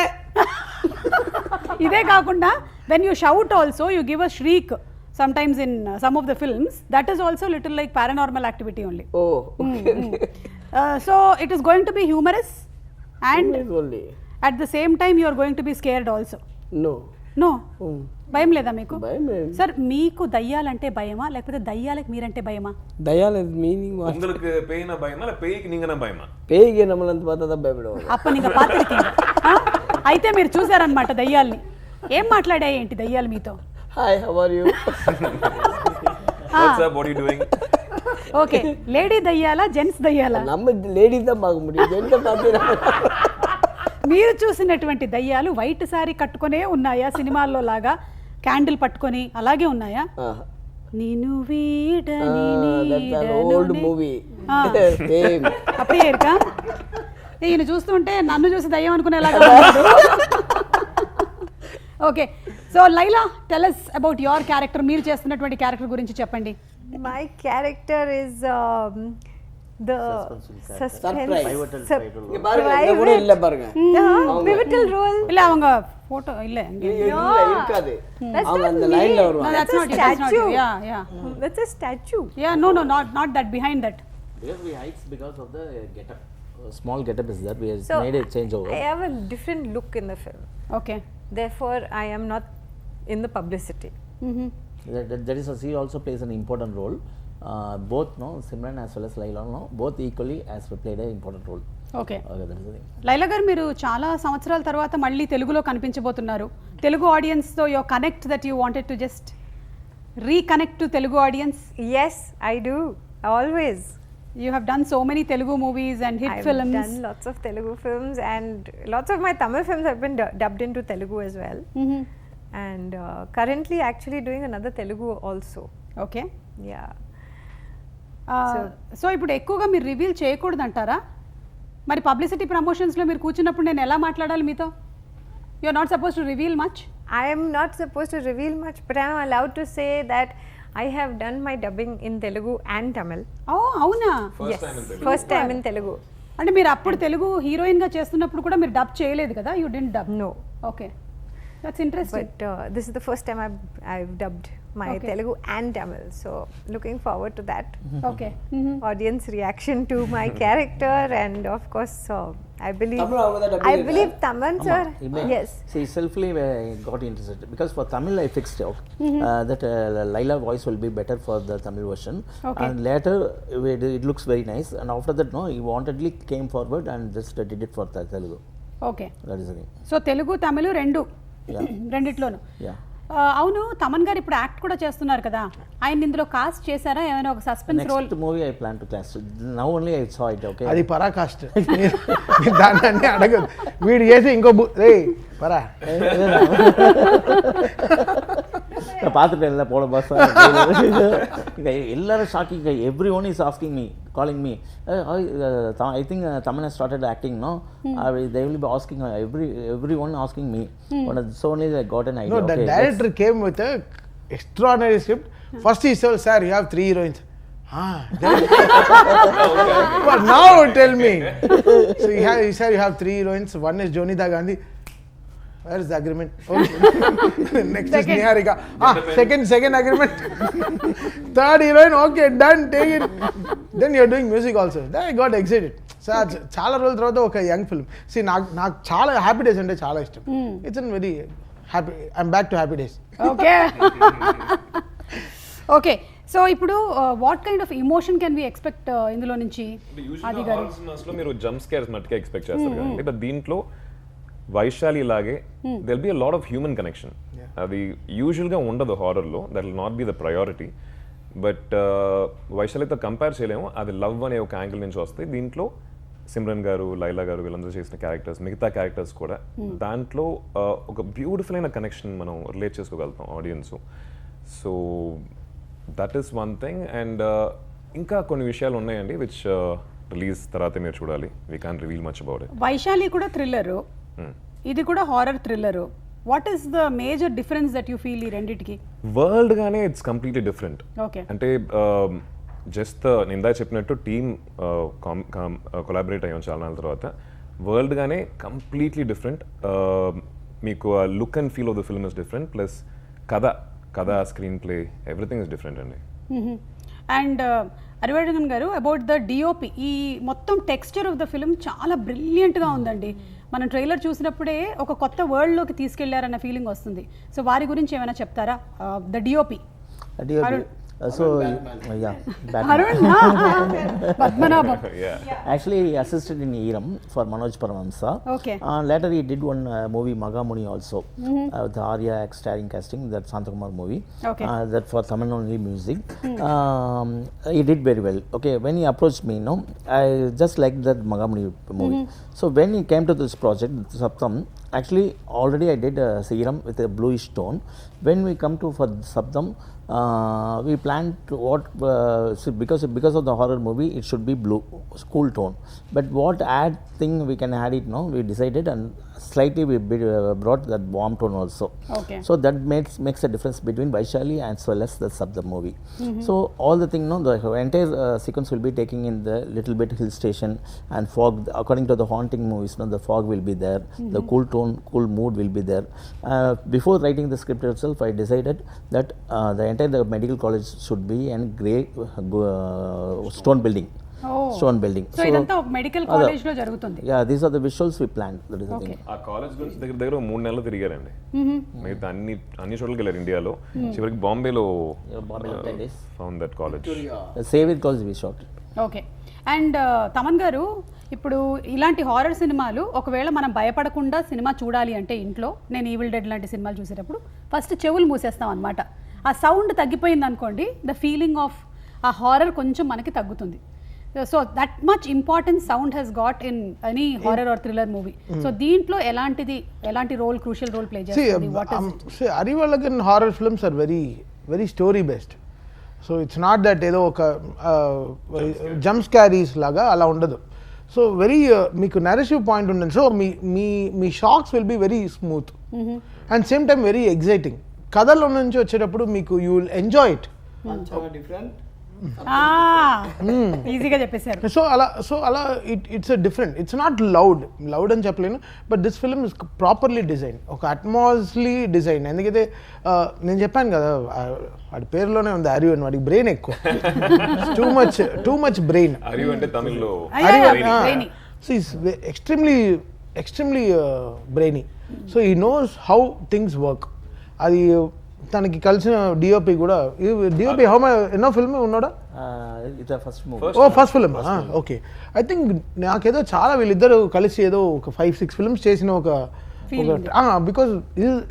ఇదే కాకుండా when you shout also you give a shriek sometimes in some of the films, that is also little like paranormal activity only. Oh, so it is going to be humorous and only. At the same time you are going to be scared also. No భయం లేదా మీకు? Sir మీకు దయ్యాలంటే భయమా లేకపోతే దయ్యాలకు మీరంటే భయమా? దయ్యాల meaning உங்களுக்கு பேய்னா பயமா இல்ல பேய்க்கு நீங்கனா பயமா? பேய்க்கு நம்மளంత பார்த்தா பயப்படுவாங்க. అప్ప నీకు పాత్రికింగ. అయితే మీరు చూసారన్నమాట దయ్యాల్ని. ఏం మాట్లాడాయి ఏంటి దయ్యాలు మీతో? Hi, how are you? What's up, what are you doing? Okay, lady దయ్యాలా జెంట్స్ దయ్యాలా? நம்ம లేడీ தான் பார்க்க முடியும், ஜென்ஸ் பார்த்தீங்க. మీరు చూసినటువంటి దయ్యాలు వైట్ సారీ కట్టుకునే ఉన్నాయా సినిమాల్లో లాగా, క్యాండిల్ పట్టుకొని అలాగే ఉన్నాయా? నేను వీడని నీడను ఓల్డ్ మూవీ సేమ్ அப்படியே இருக்கா? ఈయన చూస్తుంటే నన్ను చూసి దయ్యం అనుకునేలాగా ఉన్నాడు. Okay, so Laila tell us about your character. మీరు చేస్తున్నటువంటి క్యారెక్టర్ గురించి చెప్పండి. My character is the suspense. இங்க பாருங்க, இங்க கூட இல்ல பாருங்க. Pivotal role. இல்ல அவங்க ఫోటో ఇల్లే இருக்காது That's அவங்க not அந்த me. லைன்ல No, வருவாங்க that's not you. That's not you. Yeah. That's a statue. Yeah, no, not that, behind that. Because we hikes because of the getup. Small getup is that we have So made a change over. I have a different look in the film. Okay. Therefore, I am not in the publicity. That is, she also plays an important role. Both, no, Simran as well as Laila, no, both equally has played an important role. Okay. Okay, that is the thing. Laila గారు మీరు చాలా సంవత్సరాల తర్వాత మళ్ళీ తెలుగులో కనిపించబోతున్నారు. తెలుగు ఆడియన్స్తో your connect that you wanted to just reconnect to Telugu audience. Yes, I do. Always. You have done so many Telugu movies and hit I've films. done lots of Telugu films, and lots of my Tamil films have been dubbed into Telugu as well. And currently actually doing another Telugu also. Okay. Yeah. So ఇప్పుడు ఎక్కువగా మీరు reveal చేయకూడదంటారా? మరి publicity ప్రమోషన్స్లో మీరు కూర్చున్నప్పుడు నేను ఎలా మాట్లాడాలి మీతో? You are not suppose to reveal much. I am not supposed to reveal much, but I am allowed to say that I have done my dubbing in Telugu and Tamil. ఓ అవునా? First time in Telugu. అంటే మీరు అప్పుడు తెలుగు హీరోయిన్గా చేస్తున్నప్పుడు కూడా మీరు dub చేయలేదు కదా? You didn't dub. No. Okay, that's interesting. But this is the first time I've dubbed my Okay. Telugu and Tamil. So looking forward to that. Okay. Audience reaction to my character, and of course I believe Tamil அவங்க தான் dubbing I believe Taman sir. Yes. She selfly got interested because for Tamil I fixed that Laila voice will be better for the Tamil version. Okay. And later it looks very nice, and after that, no, he wantedly came forward and just did it for Telugu. Okay. That is the thing. So Telugu Tamil రెండు Yeah. రెండిట్లోనూ. Yeah. అవును, తమన్ గారు ఇప్పుడు act కూడా చేస్తున్నారు కదా, ఆయన ఇందులో కాస్ట్ చేశారా ఏమైనా ఒక suspense role? Next movie I plan to cast. Now only I saw it. Okay. అది పరాకాష్ట. దాన్ని అన్నీ అడగదు. వీడు చేసి ఇంకో రే పరా பார்த்துட்டு எல்லாம் போட பாஸ் எல்லாரும் shocking. Everyone is asking me, calling me. I think Tamil started acting, no, they will be asking everyone asking me. So only I got an idea. No, the director came with a extraordinary script. First he said, sir, you have 3 heroines. But now tell me. So he said you have 3 heroines. One is Jonita Gandhi. Where is the agreement? Okay. Next is Niharika. Second agreement. Third heroine, okay, done, take it. Then you're doing music also. Then I got excited. So చాలా రోజుల తర్వాత ఒక young film. See, నాకు చాలా happy days అంటే చాలా ఇష్టం. It's a very happy. I'm back to happy days. Okay. Okay, so ఇప్పుడు what kind of emotion can we expect ఇందులో నుంచి? ఆది గారు, మీరు జంప్ స్కేర్స్ మట్టుగా ఎక్స్పెక్ట్ చేస్తారు కదండి, బట్ దీంట్లో వైశాలి లాగే there'll be a lot of human connection. అది యూజువల్గా ఉండదు హారర్లో, that will not be the priority. But వైశాలితో కంపేర్ చేయలేము, అది లవ్ అనే ఒక యాంగిల్ నుంచి వస్తాయి. దీంట్లో సిమ్రన్ గారు, లైలా గారు వీళ్ళందరూ చేసిన క్యారెక్టర్స్, మిగతా క్యారెక్టర్స్ కూడా దాంట్లో ఒక బ్యూటిఫుల్ అయిన కనెక్షన్ మనం రిలేట్ చేసుకోగలుగుతాం audience. So that is one thing. And ఇంకా కొన్ని విషయాలు ఉన్నాయండి విచ్ రిలీజ్ తర్వాత మీరు చూడాలి. We can't reveal much about it. Vaishali కూడా థ్రిల్లరు, ఇది కూడా horror thriller. What is the major difference that you feel ఈ రెండిటికి? వరల్డ్ గానే ఇట్స్ కంప్లీట్లీ డిఫరెంట్. ఓకే. అంటే జస్ట్ నేను ఇందాక చెప్పినట్టు టీమ్ కొలాబరేట్ అయ్యాం చాలా నాళ్ళ తర్వాత. వరల్డ్ గానే కంప్లీట్లీ డిఫరెంట్. మీకు ఆ look and feel of the film is different. Plus కథ screenplay everything is different అండి. అండ్ అరివర్ధన్ గారు, అబౌట్ ద డిఓపి, ఈ మొత్తం టెక్స్చర్ ఆఫ్ ద ఫిల్మ్ చాలా బ్రిలియంట్గా ఉందండి. మనం ట్రైలర్ చూసినప్పుడే ఒక కొత్త వరల్డ్లోకి తీసుకెళ్లారన్న ఫీలింగ్ వస్తుంది. సో వారి గురించి ఏమైనా చెప్తారా? The DOP. So yeah, Padmanabhan. Actually he assisted in Eram for Manoj Paramhamsa. Okay. Later he did one movie Magamuni also, with Arya starring casting, that Santakumar movie. Okay. That for Tamil only music. He did very well. Okay, when he approached me, no, I just liked that Magamuni movie. So when he came to this project, Saptam, actually already I did Seeram with a bluish tone. When we come to for Saptam, We planned to because of the horror movie, it should be blue, cool tone. But what add thing we can add it now, we decided, and slightly we brought that warm tone also. Okay. So that makes a difference between Vaishali as well as the sub the movie. So all the thing, no, the entire sequence will be taking in the little bit hill station and fog. According to the haunting movies, no, the fog will be there, the cool tone, cool mood will be there. Before writing the script itself, I decided that the entire medical college should be a grey stone building. Oh. Stone building. So ఇదంతా ఒక medical college లో జరుగుతుంది. Yeah, these are the visuals we planned. That is the thing. ఆ college గురించి దగ్గర 3 నెలలు తిరిగారండి. మిగతా అన్ని చోట్లకి వెళ్ళారు ఇండియాలో. చివరికి బాంబేలో Bombay 10 days. Found that college. Save it college we shot. Okay. And Thaman గారు, ఇప్పుడు ఇలాంటి హారర్ సినిమాలు ఒకవేళ మనం భయపడకుండా సినిమా చూడాలి అంటే ఇంట్లో, నేను ఈవిల్ డెడ్ లాంటి సినిమాలు చూసేటప్పుడు ఫస్ట్ చెవులు మూసేస్తాం అనమాట. ఆ సౌండ్ తగ్గిపోయింది అనుకోండి, the feeling of a horror కొంచెం మనకి తగ్గుతుంది. So that much importance sound has got in any horror or thriller movie. So దీంట్లో ఎలాంటి రోల్, క్రూషియల్ రోల్ ప్లే చేస్తుంది? What is See, Arivalagaran horror films are very, very story based. So it's not that ఏదో ఒక jump స్కారీస్ లాగా అలా ఉండదు. So very మీకు narrative point ఉంటుంది. సో మీ shocks will be very smooth and same time very exciting. కథలో నుంచి వచ్చేటప్పుడు మీకు you will enjoy it. Different. ఈజీగా చెప్పేశారు. సో అలా it's different. It's not loud అని చెప్పలేను, but this film is properly design, ఒక అట్మాస్లీ డిజైన్. ఎందుకైతే నేను చెప్పాను కదా, వాడి పేరులోనే ఉంది అరియు అని, వాడికి బ్రెయిన్ ఎక్కువ, టూ మచ్ బ్రెయిన్. అరియు అంటే తమిళ్లో extremely brainy. So he knows how things work. అది తనకి కలిసిన డిఓపి కూడా, డిఓపి ఎన్నో ఫిల్మ్ ఉన్నాడా? It's a first movie. First film. Okay. I think నాకేదో చాలా వీళ్ళిద్దరు కలిసి ఏదో ఒక 5-6 ఫిల్మ్స్ చేసిన ఒక because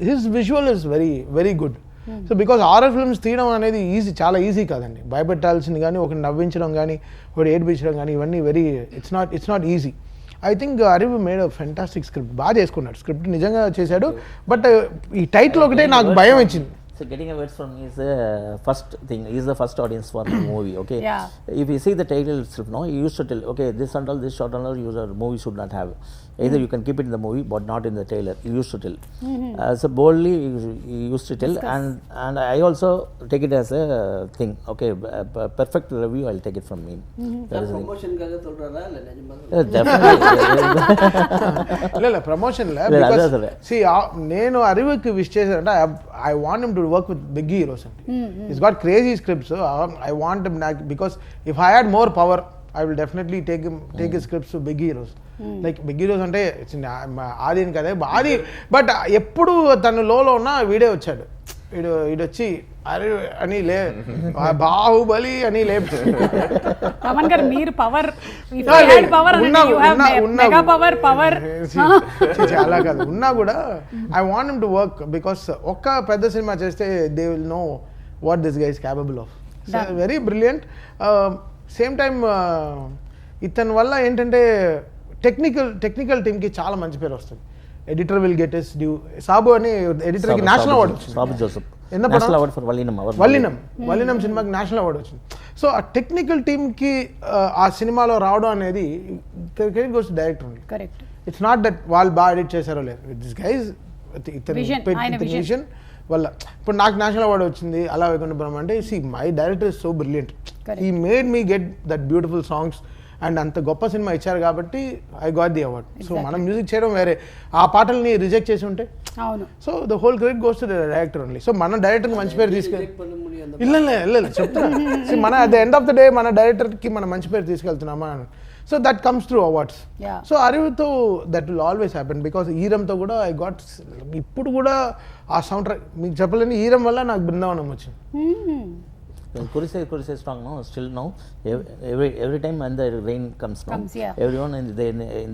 his visual is very very good. So because horror films తీయడం అనేది చాలా ఈజీ కాదండి. భయపెట్టాల్సింది కానీ, ఒకటి నవ్వించడం కానీ, ఒకటి ఏడిపించడం కానీ, ఇవన్నీ it's not easy. I think Arivu made fantastic script, బాగా చేసుకున్నాడు, స్క్రిప్ట్ నిజంగా చేశాడు. బట్ ఈ టైటిల్ ఒకటే నాకు భయం ఇచ్చింది. So getting a words from me is the first thing. He is the first audience for the movie. Okay. Yeah. If you see the title itself, no, you used to tell, okay, this and all, this short and all, movie should not have. Either you can keep it in the movie, but not in the trailer. You used to tell. So boldly, you used to tell, and I also take it as a thing. Okay, perfect review. I'll take it from me. That is promotion కాగా சொல்றதா இல்ல நிஜமா? Definitely. లేదు promotion లే. నేను అరివుకి wish చేశానంటే I want him to work with big heroes అండి. It's got crazy scripts. I want him because if I had more power I will definitely take his scripts to big heroes. Like big heroes అంటే ఆది కదే ఆది, but ఎప్పుడు తను లోలో ఉన్న వీడే వచ్చాడు, వీడొచ్చి అరే అని బాహుబలి అని రమణ్ గారు, మీరు పవర్ చాలా కాదు ఉన్నా కూడా I want him to work because ఒక్క పెద్ద సినిమా చేస్తే they will know what this guy is capable of. Very brilliant. Same time ఇతని వల్ల ఏంటంటే టెక్నికల్ టీమ్కి చాలా మంచి పేరు వస్తుంది. Editor will get his due. Sabu అని ఎడిటర్కి నేషనల్ అవార్డు వచ్చింది. Sabu Joseph. National award for Vallinam. Vallinam సినిమాకి నేషనల్ అవార్డు వచ్చింది. సో ఆ టెక్నికల్ టీమ్కి ఆ సినిమాలో రావడం అనేది credit goes to director only. Correct. It's not that వాళ్ళు బాగా ఎడిట్ చేశారో లేదు, దిస్ గైజ్ విజన్ వల్ల. ఇప్పుడు నాకు నేషనల్ అవార్డు వచ్చింది అలా వైకుంఠపురం అంటే, my director is so brilliant. He made me get that beautiful songs and అంత గొప్ప సినిమా ఇచ్చారు కాబట్టి I got the award. So మనం మ్యూజిక్ చేయడం వేరే, ఆ పాటల్ని రిజెక్ట్ చేసి ఉంటే అవును. So the whole credit goes to the director only. So మన డైరెక్టర్కి మంచి పేరు తీసుకెళ్ళి చెప్తున్నా, మన at the end of the day మన డైరెక్టర్కి మనం మంచి పేరు తీసుకెళ్తున్నామా. So that comes through awards. So అరివుతో that will always happen because ఈరంతో కూడా ఐ గాట్, ఇప్పుడు కూడా ఆ సౌండ్ ట్రాక్ మీకు చెప్పలేని, ఈరం వల్ల నాకు బృందావనం వచ్చింది. Kurise strong, no, still now. Every time when the rain comes, no, everyone in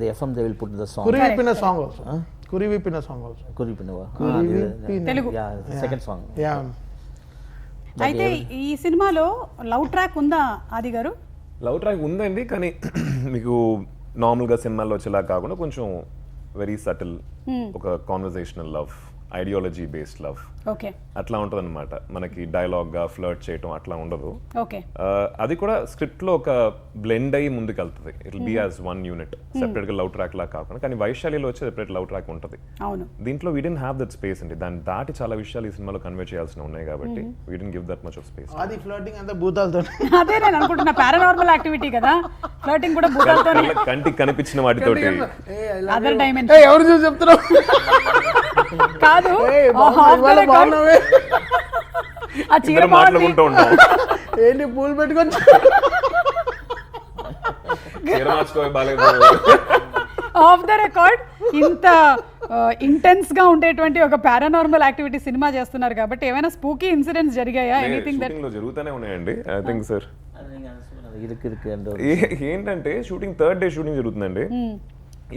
the FM they will put the song. Kurivipina song also. Kurivipina song also. Kurivipina. Telugu. Yeah, second song. Yeah. అయితే ఈ సినిమాలో love track ఉందా ఆది గారు? Love track ఉందండి, కానీ మీకు నార్మల్గా సినిమాల్లో వచ్చేలా కాకుండా కొంచెం వెరీ సటిల్, ఒక conversational love ideology based love. Okay అట్లా ఉంటుంది అనమాట. మనకి డైలాగ్గా ఫ్లర్ట్ చేయటం అట్లా ఉండదు. ఓకే అది కూడా స్క్రిప్ట్ లో ఒక బ్లెండ్ అయ్యి ముందుకు వెళ్తుంది. It will be as one unit, separate గా లవ్ ట్రాక్ లా కాకుండా. కానీ వైశాలిలో వచ్చే సెపరేట్ లవ్ ట్రాక్ ఉంటుంది. అవును దీంట్లో we didn't have that space అండి. దాన్ని దాటి చాలా విషయాలు ఈ సినిమాలో కన్వే చేయాల్సి ఉన్నాయి కాబట్టి we didn't give that much of space. అది ఫ్లర్టింగ్ అంతా భూతాలతో. అదే నేను అనుకుంటున్నా పారానార్మల్ యాక్టివిటీ కదా, ఫ్లర్టింగ్ కూడా భూతాలతోనే. కంటికి కనిపించిన వాటితోటి అదర్ డైమెన్షన్. ఎవరు చూసి చెప్తున్నావు? కాదు ఆ చీర ఇద్దరు మాట్లాడుకుంటూ ఉంటాం. ఏంటి పూలు పెట్టుకొని చీర మార్చుకోవే బాలేదు. ఆఫ్ ద రికార్డ్ ఇంత ఇంటెన్స్ గా ఉండేటువంటి ఒక పారానార్మల్ యాక్టివిటీ సినిమా చేస్తున్నారు కాబట్టి ఏమైనా స్పూకీ ఇన్సిడెంట్స్ జరిగాయా? ఎనీథింగ్ దట్ షూటింగ్ లో జరుగుతూనే ఉన్నాయండి. ఐ థింక్ సార్ ఏంటంటే షూటింగ్ థర్డ్ డే షూటింగ్ జరుగుతుందండి.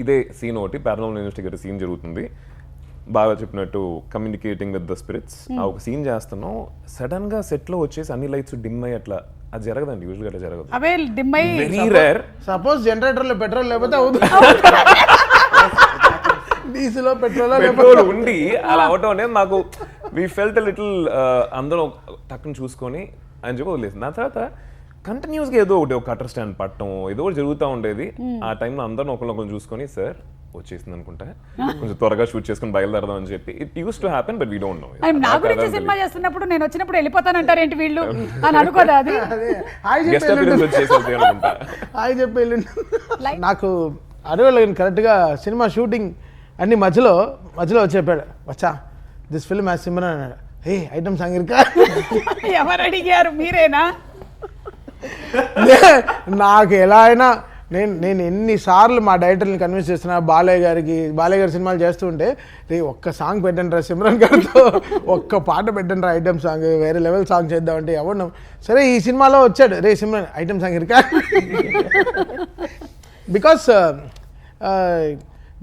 ఇదే సీన్ ఒకటి పారానార్మల్ ఇన్వెస్టిగేటర్ సీన్ జరుగుతుంది. బాగా చెప్పినట్టు కమ్యూనికేటింగ్ విత్ ద స్పిరిట్స్. ఆ ఒక సీన్ చేస్తున్నాం, సడన్ గా సెట్ లో వచ్చేసి అన్ని లైట్స్ డిమ్ అయ్యి అట్లా. అది జరగదండి, యూజువల్ గా అట్లా జరగదు. అవే డిమ్మై వెరీ రేర్. సపోజ్ జనరేటర్ లో పెట్రోల్ లేకపోతే అవుతుంది, డీజిల్ పెట్రోల్ ఉండి అలా అవటం అనేది మాకు వి ఫెల్ట్ లిటిల్ అందరం టక్కుని చూసుకొని అని చెప్పి వదిలేదు. దాని తర్వాత కంటిన్యూస్గా ఏదో ఒకటి ఒక కటర్ స్టాండ్ పట్టడం ఏదో ఒకటి జరుగుతూ ఉండేది. ఆ టైంలో అందరం ఒకరినొకరు చూసుకొని సార్ వచ్చేసింది అనుకుంటా, కొంచెం త్వరగా షూట్ చేసుకుని బయలుదేరదాం అని చెప్పి. It use to happen but we don't know. నా గురించి సినిమా చేస్తున్నప్పుడు నేను వచ్చినప్పుడు వెళ్ళిపోతానంటారు ఏంటి వీళ్ళు అని అనుకోదా? అది గెస్ట్ అపీరెన్స్ వచ్చేసరికి అనుకుంటా. హాయ్ చెప్పి వెళ్ళిండు. నాకు అరవై కరెక్ట్గా సినిమా షూటింగ్ అన్ని మధ్యలో వచ్చి చెప్పాడు, వచ్చా దిస్ ఫిల్మ్ యాజ్ సిమ్రన్ అన్నాడు. హే ఐటమ్ సాంగ్ ఇరుకా. ఎవరు అడిగారు? మీరేనా? నాకు ఎలా అయినా నేను ఎన్నిసార్లు మా డైరెక్టర్ని కన్విన్స్ చేస్తున్నా, బాలయ్య గారి సినిమాలు చేస్తూ ఉంటే, రే ఒక్క సాంగ్ పెట్టండి రా సిమ్రన్ గారితో, ఒక్క పాట పెట్టండి రా ఐటమ్ సాంగ్, వేరే లెవెల్ సాంగ్ చేద్దామంటే ఎవరు. సరే ఈ సినిమాలో వచ్చాడు, రే సిమ్రన్ ఐటమ్ సాంగ్ ఇరుకా. బికాస్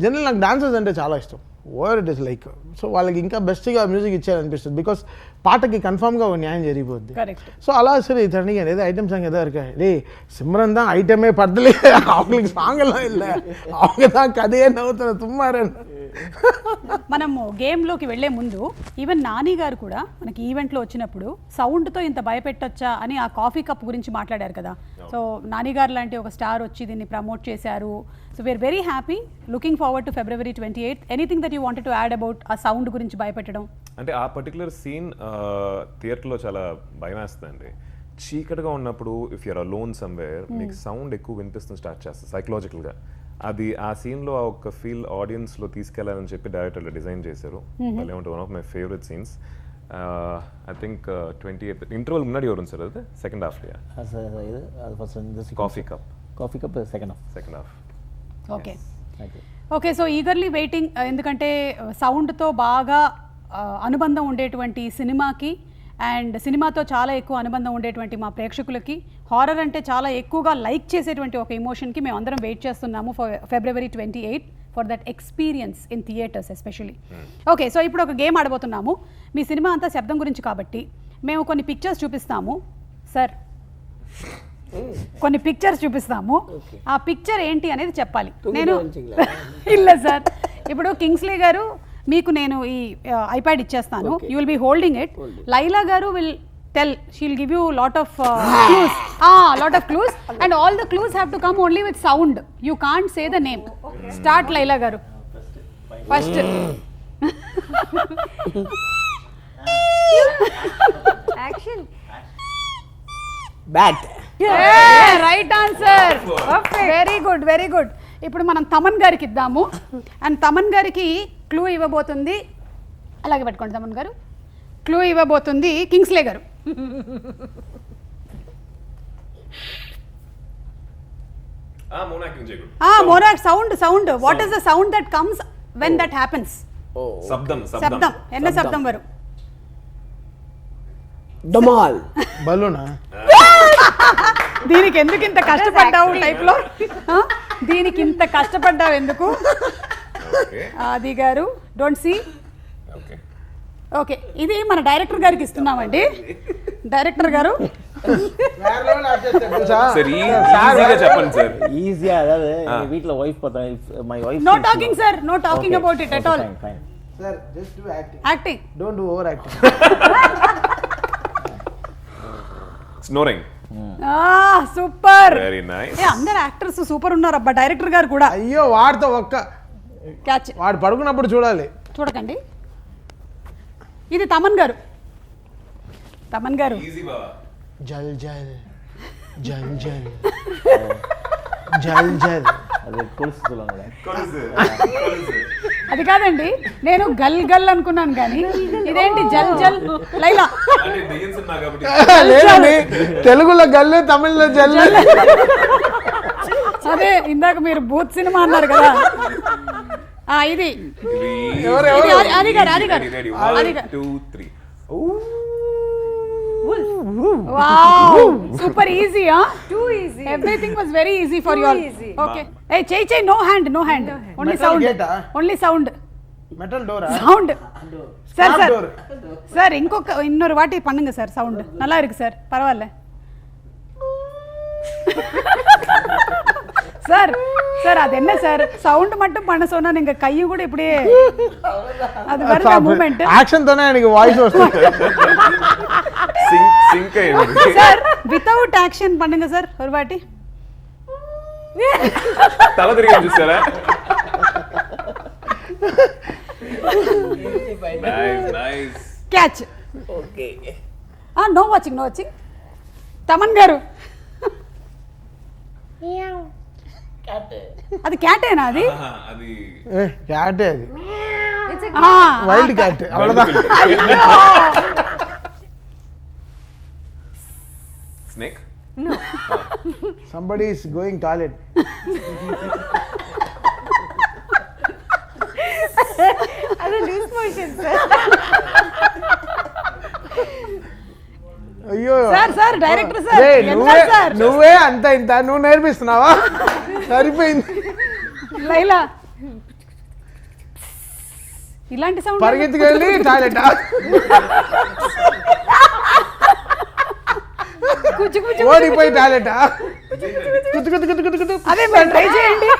జనరల్ నాకు డాన్సర్స్ అంటే చాలా ఇష్టం. Over it is like so వాళ్ళకి ఇంకా బెస్ట్గా మ్యూజిక్ ఇచ్చారనిపిస్తుంది. బికాస్ పాటకి కన్ఫామ్గా ఒక న్యాయం జరిగిపోద్ది. సో అలా సరే ఇతని ఏదో ఐటమ్ సాంగ్ ఏదో ఇరుకా, రే సిమ్రన్ దా ఐటమే పడలే, அவங்களுக்கு சாங் எல்லாம் இல்லை, அவங்க தான் கதையே நவுతున్న తుమ్మారని. మనము గేమ్లోకి వెళ్లే ముందు ఈవెన్ నాని గారు కూడా మనకి ఈవెంట్లో వచ్చినప్పుడు సౌండ్తో ఇంత భయపెట్టొచ్చా అని ఆ కాఫీ కప్ గురించి మాట్లాడారు కదా. సో నాని గారు లాంటి ఒక స్టార్ వచ్చి దీన్ని ప్రమోట్ చేశారు. So we are very happy, looking forward to February 28th. Anything that you wanted to add about uh sound గురించి భయపెట్టడం? అంటే ఆ పర్టికులర్ సీన్ థియేటర్లో చాలా భయం వేస్తుందండి. చీకటిగా ఉన్నప్పుడు ఇఫ్ యూఆర్ అలోన్ సమ్వేర్ మీకు సౌండ్ ఎక్కువ వినిపిస్తుంది స్టార్ట్ చేస్తుంది సైకలాజికల్గా. అది ఆ సీన్లో ఆ ఒక ఫీల్ ఆడియన్స్లో తీసుకెళ్లాలని చెప్పి డైరెక్టర్లు డిజైన్ చేశారు. అలా ఉంటుంది, one of my favourite scenes. I think 28th interval మున్నాడి వரும் సార్, అది సెకండ్ హాఫ్లో. Coffee cup second half. Okay okay. So eagerly waiting, ఎందుకంటే సౌండ్తో బాగా అనుబంధం ఉండేటువంటి సినిమాకి అండ్ సినిమాతో చాలా ఎక్కువ అనుబంధం ఉండేటువంటి మా ప్రేక్షకులకి హారర్ అంటే చాలా ఎక్కువగా లైక్ చేసేటువంటి ఒక ఎమోషన్కి మేము అందరం వెయిట్ చేస్తున్నాము for February 28th for that experience in theatres especially. Okay, so ఇప్పుడు ఒక గేమ్ ఆడబోతున్నాము. మీ సినిమా అంతా శబ్దం గురించి కాబట్టి మేము కొన్ని పిక్చర్స్ చూపిస్తాము సార్, కొన్ని పిక్చర్స్ చూపిస్తాము. ఆ పిక్చర్ ఏంటి అనేది చెప్పాలి. నేను ಇಲ್ಲ సార్, ఇప్పుడు కింగ్స్లీ గారు మీకు నేను ఈ ఐప్యాడ్ ఇచ్చేస్తాను, you will be holding it. Laila garu will tell, she will give you lot of clues and all the clues have to come only with sound. You can't say the name. Start Laila garu. First action. Bat. Right answer. Very good, very good. ఇప్పుడు మనం తమన్ గారికి ఇద్దాము and Thaman గారికి clue ఇవ్వబోతుంది. అలాగే పెట్టుకోండి తమన్ గారు. Clue ఇవ్వబోతుంది కింగ్స్లే గారు. మోనాక్ sound. What is the sound that comes when that happens? శబ్దం. ఎన్న శబ్దం వரும்? డమాల్. బలూనా? దీనికి ఎందుకు ఇంత కష్టపడ్డావు టైప్లో? దీనికి ఇంత కష్టపడ్డావు ఎందుకు? ఆది గారు డోంట్ సీ. ఓకే, ఇది మన డైరెక్టర్ గారికి ఇస్తున్నామండి. డైరెక్టర్ గారు చెప్పండి సార్. ఈజీగా అదే వీటిలో wife my wife. No talking sir, no talking about it at all. Sir just do acting, acting. Don't do over acting. Snoring. Super. Very nice. అందరు యాక్టర్స్ సూపర్ ఉన్నారు అబ్బా, డైరెక్టర్ గారు కూడా. అయ్యో వాడితో ఒక్క క్యాచ్. వాడు పడుకున్నప్పుడు చూడాలి. చూడకండి. ఇది తమన్ గారు. తమన్ గారు. జల్ జల్ జల్ జల్ జల్ జల్. அது கொலுசு சொல்லுவாங்க. అది కాదండి, నేను గల్ గల్ అనుకున్నాను కానీ ఇదేంటి జల్ జల్. లైలా. లేదండి, తెలుగులో గల్లు, తమిళ్లో జల్లు. అదే ఇందాక మీరు భూత్ సినిమా అన్నారు కదా. ఇది అది గారు, అది గారు, అది గారు. Wow, super easy, huh? Too easy. Everything was very easy for you all. easy. Okay. Hey, chey, no hand. Only Metal sound. gate, ah? Only sound. Metal Dora? Sound. Sir, Stop sir. door. Sir, இன்னொரு வாட்டி பண்ணுங்க sir. Sound நல்லா இருக்கு sir, பரவாயில்ல. Sir sir அது என்ன sir, sound மட்டும் பண்ண சொன்னா நீங்க கையும் கூட இப்படியே அது வருது மூவ்மெண்ட். యాక్షన్ తోనే ఆయనకి వాయిస్ వస్తుంది. సింక్ అయ్యింది. సార్ వితౌట్ యాక్షన్ பண்ணுங்க సార్ ஒரு வாட்டி. తల తిరిగి చూసారా? Nice. Catch. Okay. No watching Thaman garu. అది క్యాటేనా? అది అది క్యాటే, అది It's a వైల్డ్ క్యాట్. అவ்வளவுதான். Snake. somebody is going toilet. other loose motion, sir. అయ్యో సార్ డైరెక్టర్ సార్. రేయ్, ఎంత సార్? నువ్వే అంత ఇంత నువ్వు నేర్పిస్తున్నావా? సరిపోయింది. లైలా ఇలాంటి సౌండ్ పరిగెత్తుకెళ్ళి టాయిలెట్. కుచ్చు కుచ్చు. ఓడిపోయి టాయిలెట్. కుత్తు కుత్తు కుత్తు కుత్తు కుత్తు. అదే మీరు ట్రై చేయండి.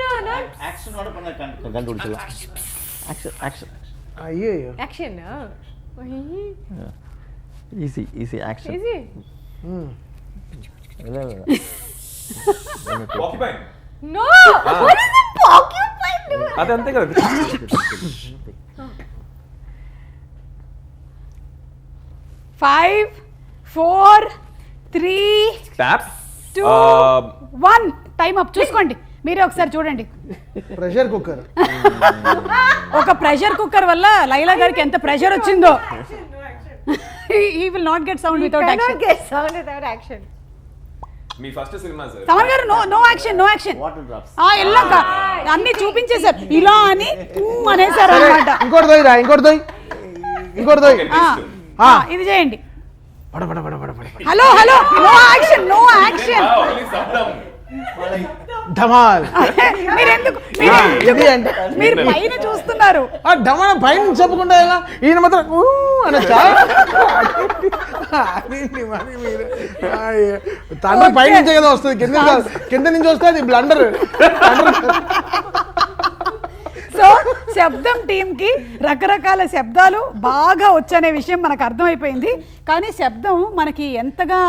No, not ஆக்ஷனோட பண்ண கண்டுபிடிச்சலாம். ஆக்ஷன் అయ్యో action. Easy action. Easy. இல்ல Porcupine. No. What is a porcupine doing? అది అంతే కదా. 5 4 3 ట్యాప్. 2 1 time up. చూసుకోండి మీరే ఒకసారి చూడండి. Pressure cooker. ఒక ప్రెషర్ కుక్కర్ వల్ల లైలా గారికి ఎంత ప్రెషర్ వచ్చిందో. he will not get sound without Cannot action. get sound without action. మీ first cinema sir. Thaman garu no action. Water drops. ఎల్లాక అన్ని చూపించేశారు ఇలా అని అనేసారు అన్నమాట. ఇంకోటి దోయ్. ఇది చేయండి. పడ పడ పడ పడ పడ. Hello no action. ధమాల్. మీరెందుకు ఇది అంటే మీరు పైన చూస్తున్నారు. ఆ ధమాల్ పైన చెప్పకుండా ఎలా ఈయన మాత్రం ఊ అనొచ్చా? అదేంటి మరి మీరు తండ్రి పై నుంచే కదా వస్తుంది, కింద నుంచి వస్తే అది బ్లండర్. సో శబ్దం టీమ్ కి రకరకాల శబ్దాలు బాగా వచ్చనే విషయం మనకు అర్థమైపోయింది. కానీ శబ్దం మనకి ఎంతగా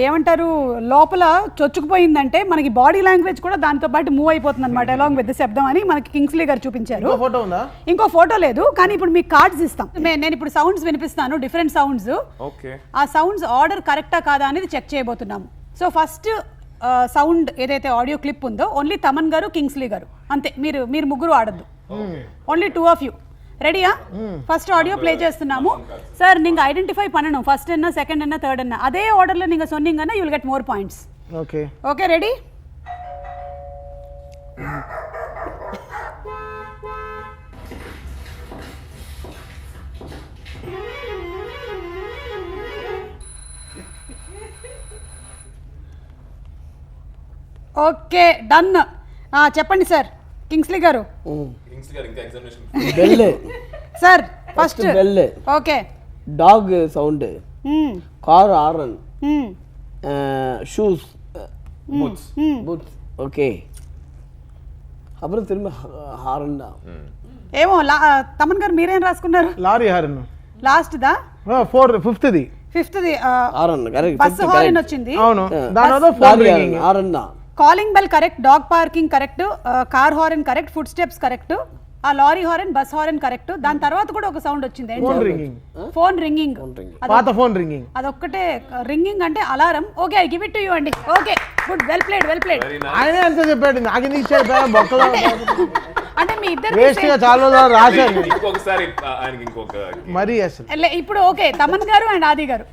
ఏమంటారు లోపల చొచ్చుకుపోయిందంటే మనకి బాడీ లాంగ్వేజ్ కూడా దాంతో పాటు మూవ్ అయిపోతుంది అనమాట అలాంగ్ విత్ శబ్దం అని మనకి కింగ్స్లీ గారు చూపించారు. ఫోటో ఉందా? ఇంకో ఫోటో లేదు, కానీ ఇప్పుడు మీకు కార్డ్స్ ఇస్తాం. నేను ఇప్పుడు సౌండ్స్ వినిపిస్తాను, డిఫరెంట్ సౌండ్స్. ఓకే. ఆ సౌండ్స్ ఆర్డర్ కరెక్టా కాదా అనేది చెక్ చేయబోతున్నాము. సో ఫస్ట్ సౌండ్ ఏదైతే ఆడియో క్లిప్ ఉందో ఓన్లీ తమన్ గారు, కింగ్స్లీ గారు అంతే. మీరు ముగ్గురు ఆడద్దు, ఓన్లీ 2 of you. ரெடியா? ஃபர்ஸ்ட் ஆடியோ ப்ளே చేస్తున్నాము. சார் நீங்க ஐடென்டிஃபை பண்ணணும், ஃபர்ஸ்ட் என்ன, செகண்ட் என்ன, தேர்ட் என்ன. அதே ஆர்டர்ல நீங்க சொன்னீங்கன்னா you will get more points. Okay okay ready? Okay done. చెప్పండి sir Kingsley garu. Bell sir first bell, okay. Dog sound, car horn, shoes, boots. Okay, அப்புறம் திரும்ப ஹாரன் தான். ఏమో తమన్ గారు మీరేం రాసుకున్నారు? లారీ హారన్ లాస్ట్ దా 5th ఫిఫ్త్ది ఆరన్ కరెక్ట్ బస్ హారన్ వచ్చింది. అవును దాని వల్ల phone ringing. Horn calling bell correct, dog barking correct, car horn correct, footsteps correct, ఆ lorry horn, bus horn correct. దాని తర్వాత కూడా ఒక సౌండ్ వచ్చింది, ఫోన్ రింగింగ్. Phone ringing. పాత ఫోన్ రింగింగ్. అదొక్కటే రింగింగ్ అంటే alarm. Okay, I give it to you అండి. Okay, good, well played, well played. ఆయనే అంతే చెప్పాడు, నాకు ఎందుకు ఇచ్చాడు బొక్కలో అంటే మీ ఇద్దరు వేస్ట్ గా చాలా రాశాను ఇంకొకసారి ఆయనకి ఇంకొక మరి అసలు ఇప్పుడు ఓకే, తమన్ గారు అండ్ ఆది గారు.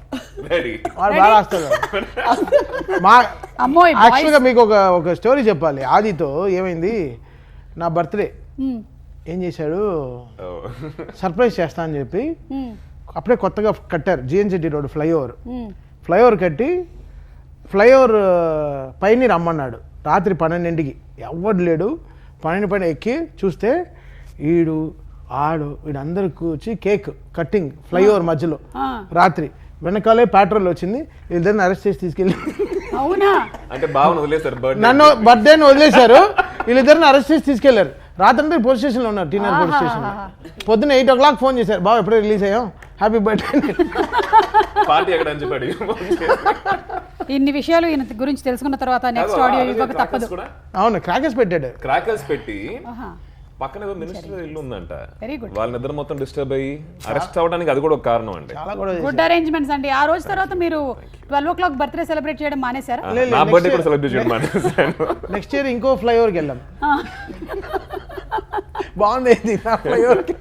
రెడీ. వాడు బాగా రాస్తాడు. మా అమ్మోయ్ యాక్చువల్గా మీకు ఒక స్టోరీ చెప్పాలి. ఆదితో ఏమైంది, నా బర్త్డే ఏం చేశాడు, సర్ప్రైజ్ చేస్తా అని చెప్పి అప్పుడే కొత్తగా కట్టారు జిఎన్సిటీ రోడ్ ఫ్లైఓవర్ కట్టి ఫ్లైఓవర్ పైన రమ్మన్నాడు రాత్రి 12ంటికి. ఎవడు లేడు. 12 పైన ఎక్కి చూస్తే వీడందరూ కూర్చి కేక్ కట్టింగ్ ఫ్లైఓవర్ మధ్యలో రాత్రి. వెనకాలే పెట్రోల్ వచ్చింది, వీళ్ళిద్దరిని అరెస్ట్ చేసి తీసుకెళ్ళి అవునా అంటే బావను వదిలేశారు, నన్ను బర్త్డేని వదిలేశారు, వీళ్ళిద్దరిని అరెస్ట్ చేసి తీసుకెళ్లారు. రాత్రి పోలీస్ స్టేషన్లో ఉన్నారు, టీనర్ పోలీస్ స్టేషన్లో. పొద్దున్న 8 o'clock ఫోన్ చేశారు, బావ ఎప్పుడో రిలీజ్ అయ్యాం, హ్యాపీ బర్త్డే. పార్టీ ఎక్కడ అని చెప్పాడు. ఇన్ని విషయాలు ఈయన గురించి తెలుసుకున్న తర్వాత నెక్స్ట్ ఆడియో ఇవ్వక తప్పదు. అవును, క్రాకర్స్ పెట్టాడు. క్రాకర్స్ పెట్టి పక్కన ఏదో మినిస్టర్ ఇల్లు ఉందంట, వెరీ గుడ్. వాళ్ళ నిద్ర మొత్తం డిస్టర్బ్ అయ్యి అరెస్ట్ అవ్వడానికి అది కూడా ఒక కారణం అండి. చాలా కూడా గుడ్ అరేంజ్మెంట్స్ అండి. ఆ రోజు తర్వాత మీరు 12 o'clock బర్త్డే సెలబ్రేట్ చేయడం మానేశారా? నా బర్త్డే కూడా సెలబ్రేట్ చేయడం మానేశాను. నెక్స్ట్ ఇయర్ ఇంకో ఫ్లైఓవర్కి వెళ్ళాం. బాగుంది నా ఫ్లైఓవర్కి.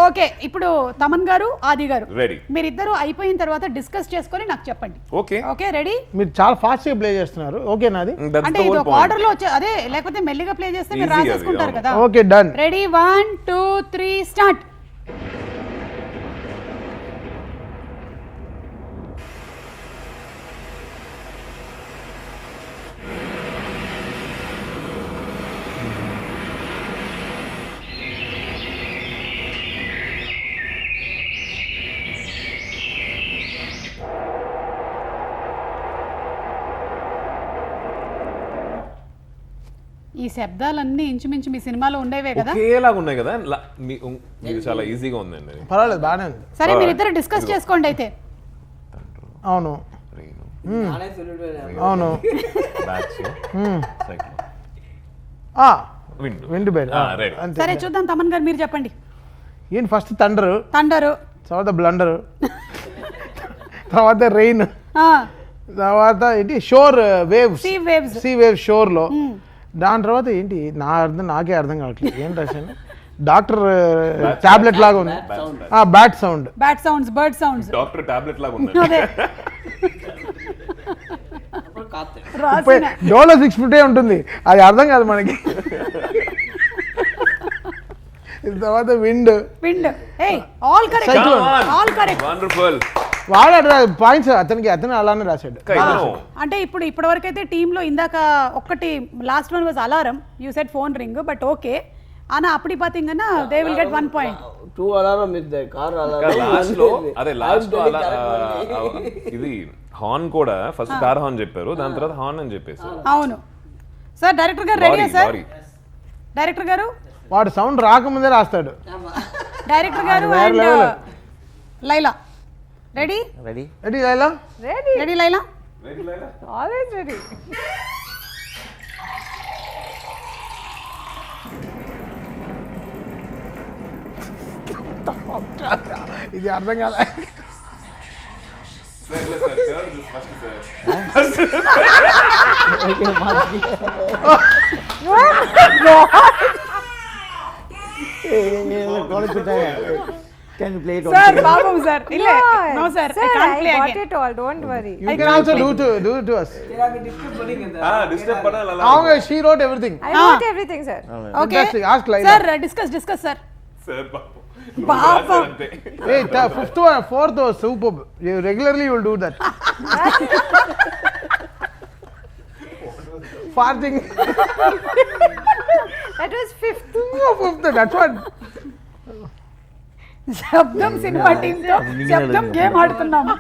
ఓకే, ఇప్పుడు తమన్ గారు, ఆది గారు రెడీ. మీరిద్దరు అయిపోయిన తర్వాత డిస్కస్ చేసుకొని నాకు చెప్పండి. Okay okay, ready? మీరు చాలా ఫాస్ట్ గా ప్లే చేస్తున్నారు. ఓకే నాది అంటే ఇది ఒక ఆర్డర్ లో వచ్చే అదే, లేకపోతే మెల్లిగా ప్లే చేస్తే మీరు Easy రాసేసుకుంటారు అది, కదా. Okay done. Ready, 1 2 3 start. ఈ శబ్దాలన్నీ ఇంచుమించు మీ సినిమాలో ఉండేవే కదా. ఒకేలాగా ఉన్నాయి కదా, మీకు చాలా ఈజీగా ఉందండి. పర్వాలేదు, బాగానే ఉంది. సరే, మీరిద్దరు డిస్కస్ చేసుకోండి అయితే. అవును అవును విండ్ బెడ్ అంతే. సరే చూద్దాం, తమన్ గారు మీరు చెప్పండి. ఏంటి ఫస్ట్ థండర్, తర్వాత బ్లండర్, తర్వాత రెయిన్, తర్వాత ఏంటి షోర్ వేవ్స్, సీ వేవ్స్ షోర్ లో. దాని తర్వాత ఏంటి నాకే అర్థం కావట్లేదు ఏం రాశాను. డాక్టర్ టాబ్లెట్ లాగా ఉంది, bat sound, bird sounds, doctor tablet లాగా ఉంది. డోలో 650 ఉంటుంది, అది అర్థం కాదు మనకి. తర్వాత విండ్, ఆల్ కరెక్ట్. వండర్ఫుల్. వాడు పాయింట్స్ అతను అలానే రాశాడు. అంటే ఇప్పటి వరకు అయితే టీమ్ లో ఇందాక ఒక్కటి last one was alarm, you said phone ring, but okay ఆనా అప్పటి పాతింగనా they will get 1 point. 2 alarm is the car alarm. Last లో ఇది హార్న్ కూడా ఫస్ట్ కార్ హార్న్ చెప్పారు, దాని తర్వాత హార్న్ అని చెప్పేసి. అవును సార్. డైరెక్టర్ గారు రెడీ సార్? డైరెక్టర్ గారు వాడు సౌండ్ రాకముందే రాస్తాడు. డైరెక్టర్ గారు and Laila ready? Ready Laila? Ready Laila? Always ready. ఇది అర్థం కాదు. Can you play it on Sir, Babam sir. No sir, I can't play I got again. it all, don't worry. You can also do to us. Disturb పడాలి. అవును, she wrote everything. I wrote everything, sir. Okay. Fantastic. Ask Laila. Sir, discuss sir. Sir Babam. Hey, 5th or 4th was superb. You regularly will do that. Farting. That was 5th. That's what. శబ్దం cinema team తో శబ్దం game ఆడుతున్నాము.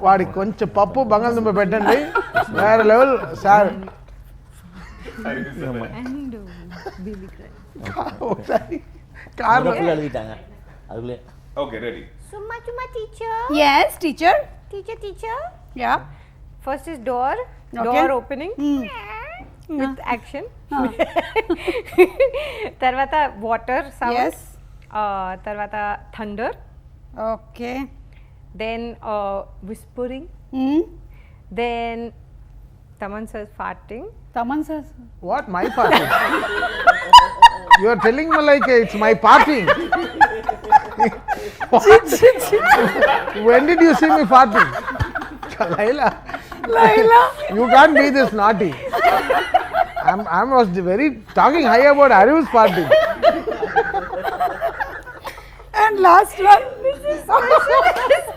వాడికి కొంచెం పప్పు బంగాళదుంప పెట్టండి, వేరే level sir. And baby cry. ఒకసారి కార్లో full அழுதிட்டாங்க அதுக்குள்ளே. Okay ready Summa Chuma teacher. yes teacher Teacher. yeah First is door. Okay. Door opening. With action. Tarvata water sound. yes Tarvata thunder. okay Then whispering. Then Taman says farting. Taman says what my party you are telling me like it's my party when did you see me farting Laila you can't be this naughty I was very talking high about Ariv's farting and last one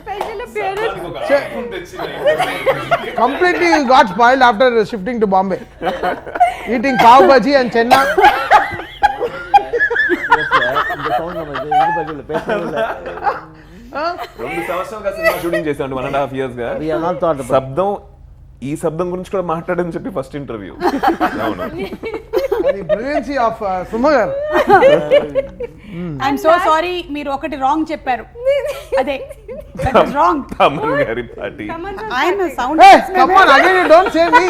Special appearance. completely got spoiled after shifting to Bombay eating pav bhaji and chenna இந்த sound நம்ம இது பக்கத்துல பேசவே இல்லை. 2 సంవత్సరాలుగా cinema shooting చేశాను 1.5 years గా We are not thought about. శబ్దం ఈ శబ్దం గురించి కూడా మాట్లాడని చెప్పి ఫస్ట్ ఇంటర్వ్యూ అవును the brilliancy of Sumagar I'm so sorry మీరు ఒకటి రాంగ్ చెప్పారు అదే రాంగ్ తమన్ గారి పార్టీ Taman says ఆయన farting. Sound hey come on again you don't say me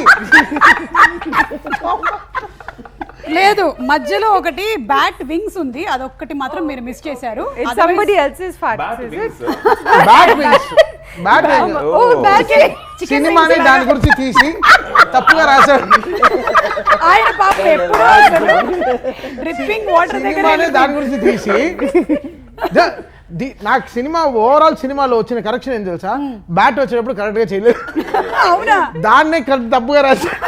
లేదు మధ్యలో ఒకటి బ్యాట్ వింగ్స్ ఉంది అదొక్కటి మాత్రం మీరు మిస్ చేశారు It's somebody else's fart. Bat Is wings, it? bad wings bad wings Oh, bat. సినిమాని దాని గురించి తీసి తప్పుగా రాశాడు ఆయన పాపం ఎప్పుడో డ్రిప్పింగ్ వాటర్ దగ్గర సినిమాని దాని గురించి తీసి నాకు సినిమా ఓవరాల్ సినిమాలో వచ్చిన కరెక్షన్ ఏం తెలుసా బ్యాట్ వచ్చేటప్పుడు కరెక్ట్ గా చేయలేదు అవునా దాన్నే కరెక్ట్ తప్పుగా రాశాడు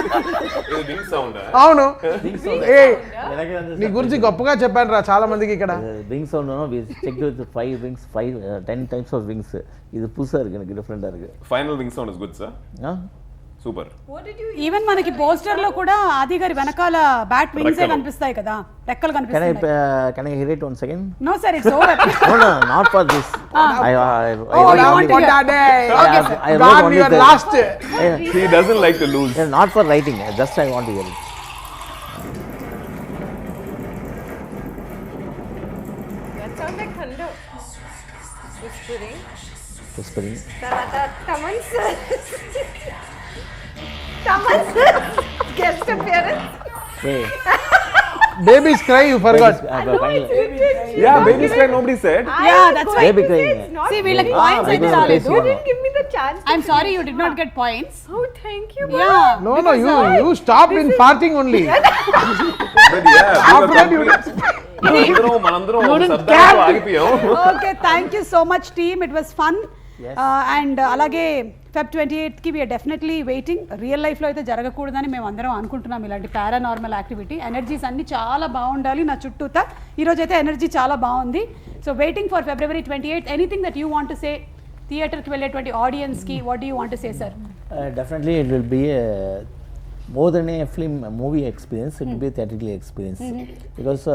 ఇది వింగ్ సౌండ్ అవును ఏ எனக்கு வந்து నీ గురించి గొప్పగా చెప్పాను రా చాలా మందికి ఇక్కడ wing sound we checked with 5 wings 10 types of wings இது புதுசா இருக்கு எனக்கு டிஃபரெண்டா இருக்கு final wing sound is good sir ah super even మనకి పోస్టర్ లో కూడా ఆది గారి వెనకాల బ్యాట్ వింగ్స్ రెక్కలు. కనిపిస్తాయి కదా రెక్కలు can కనిపిస్తాయి I hear it 1 second no sir it's over no not for this I Oh, wrote you only- want to hear? Okay, sir. I wrote only the last he doesn't like to lose Yeah, not for writing just I want to hear it That sounds like thunder. Whispering. whispering Tarvata Taman says. Taman says. Guest appearance. hey babies cry you forgot finally yeah babies cry nobody said Yeah, that's why. baby crying See, వీళ్ళకి పాయింట్స్ అయితే because రాలేదు of this, Give me the chance. I'm sorry you did not get points Oh, thank you. Yeah no you stop in farting only మనందరం ఒక శబ్దంతో ఆగిపోయాం okay thank you so much team it was fun and అలాగే Feb 28కి we are definitely waiting real లైఫ్లో అయితే జరగకూడదని మేము అందరం అనుకుంటున్నాం ఇలాంటి పారానార్మల్ యాక్టివిటీ ఎనర్జీస్ అన్ని చాలా బాగుండాలి నా చుట్టూతా ఈరోజు అయితే ఎనర్జీ చాలా బాగుంది so waiting for February 28th anything that you want to say థియేటర్కి వెళ్ళేటువంటి ఆడియన్స్కి what do you want to say sir definitely it will be more than a movie experience it will be a theatrical experience because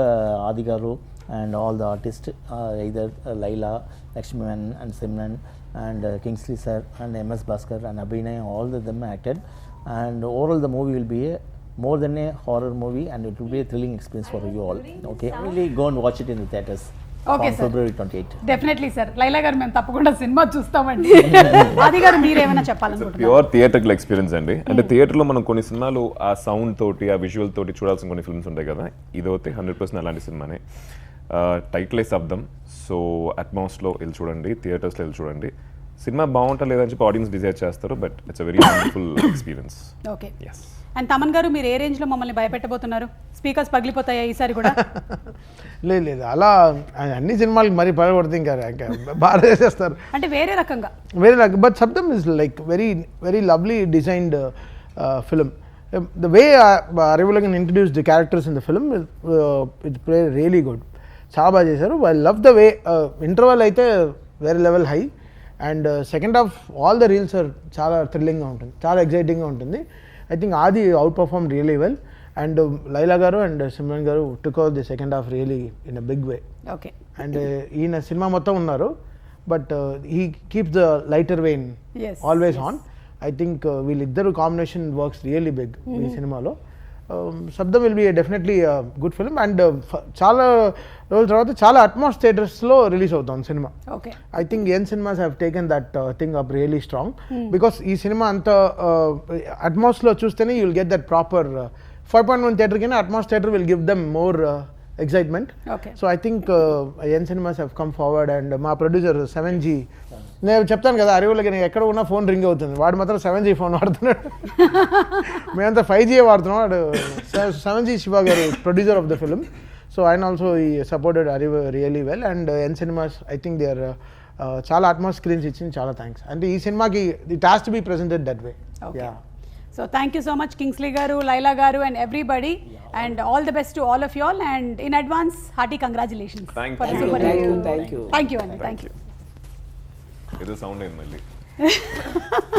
Adi Garu and all the artists either Laila Lakshman and Simran and Kingsley sir and MS Bhaskar and Abhinay all of them acted and overall the movie will be more than a horror movie and it will be a thrilling experience for you all okay really go and watch it in the theaters Okay, on sir. February 28th definitely sir Laila గారు మేము తప్పకుండా cinema చూస్తామండి ఆది గారు మీరేమైనా చెప్పాలనుకుంటున్నారు pure theatrical experience అండి అంటే థియేటర్లో మనం కొన్ని సినిమాలు ఆ సౌండ్ తోటి ఆ విజువల్ తోటి చూడాల్సిన కొన్ని ఫిల్మ్స్ ఉంటాయి కదా ఇదైతే 100% అలాంటి సినిమానే టైటిల్ శబ్దం సో అట్మాస్లో వెళ్ళి చూడండి థియేటర్స్లో వెళ్ళి చూడండి సినిమా బాగుంటా లేదని చెప్పి ఆడియన్స్ డిసైడ్ చేస్తారు but it's a very wonderful experience okay yes and Thaman గారు మీరు ఏ రేంజ్ లో మమ్మల్ని భయపెట్టబోతున్నారు స్పీకర్స్ పగిలిపోతాయా ఈసారి కూడా లేదు అలా అన్ని సినిమాలకి మరీ పడగొడితే ఇంకా బాగా చేసేస్తారు అంటే వేరే రకంగా very like but Sabdam is like very lovely designed film the way Arivulagan introduced the characters in the film it played really good చాలా బాగా చేశారు I love the way interval అయితే వేరే level high and second half all the reels are చాలా థ్రిల్లింగ్గా ఉంటుంది చాలా ఎగ్జైటింగ్గా ఉంటుంది I think Aadi outperform really well and Laila గారు అండ్ సిమ్రన్ గారు took out the second half really in a big way okay and ఈయన సినిమా మొత్తం ఉన్నారు but he keeps the lighter vein Yes, always on I think వీళ్ళిద్దరు combination works really big ఈ సినిమాలో శబ్దం will be definitely good film and చాలా రోజుల తర్వాత చాలా అట్మాస్ థియేటర్స్లో రిలీజ్ అవుతుంది cinema. Okay I think N cinemas have taken that thing up really strong because ఈ సినిమా అంత అట్మాస్లో చూస్తేనే you will get that proper 5.1 theatre కింద Atmos theatre will give them more excitement. Okay so I think N cinemas have come forward and మా producer 7G, నేను చెప్తాను కదా అరివులకి నేను ఎక్కడ ఉన్నా ఫోన్ రింగ్ అవుతుంది, వాడు మాత్రం 7G ఫోన్ వాడుతున్నాడు. మేమంతా 5G వాడుతున్నాం. వాడు 7G Shiva garu producer of the film. So ఆయన ఆల్సో ఈ supported Ariv really well and N cinemas I think they are చాలా అట్మాస్ స్క్రీన్స్ ఇచ్చింది, చాలా థ్యాంక్స్. అంటే ఈ సినిమాకి it has to be presented that way. Okay. So thank you so much Kingsley garu, Laila garu and everybody, and all the best to all of you all, and in advance hearty congratulations. Thank for the you. super hit. Thank you. Thank you Anil, thank you. ఏదో sound అయింది మళ్ళీ.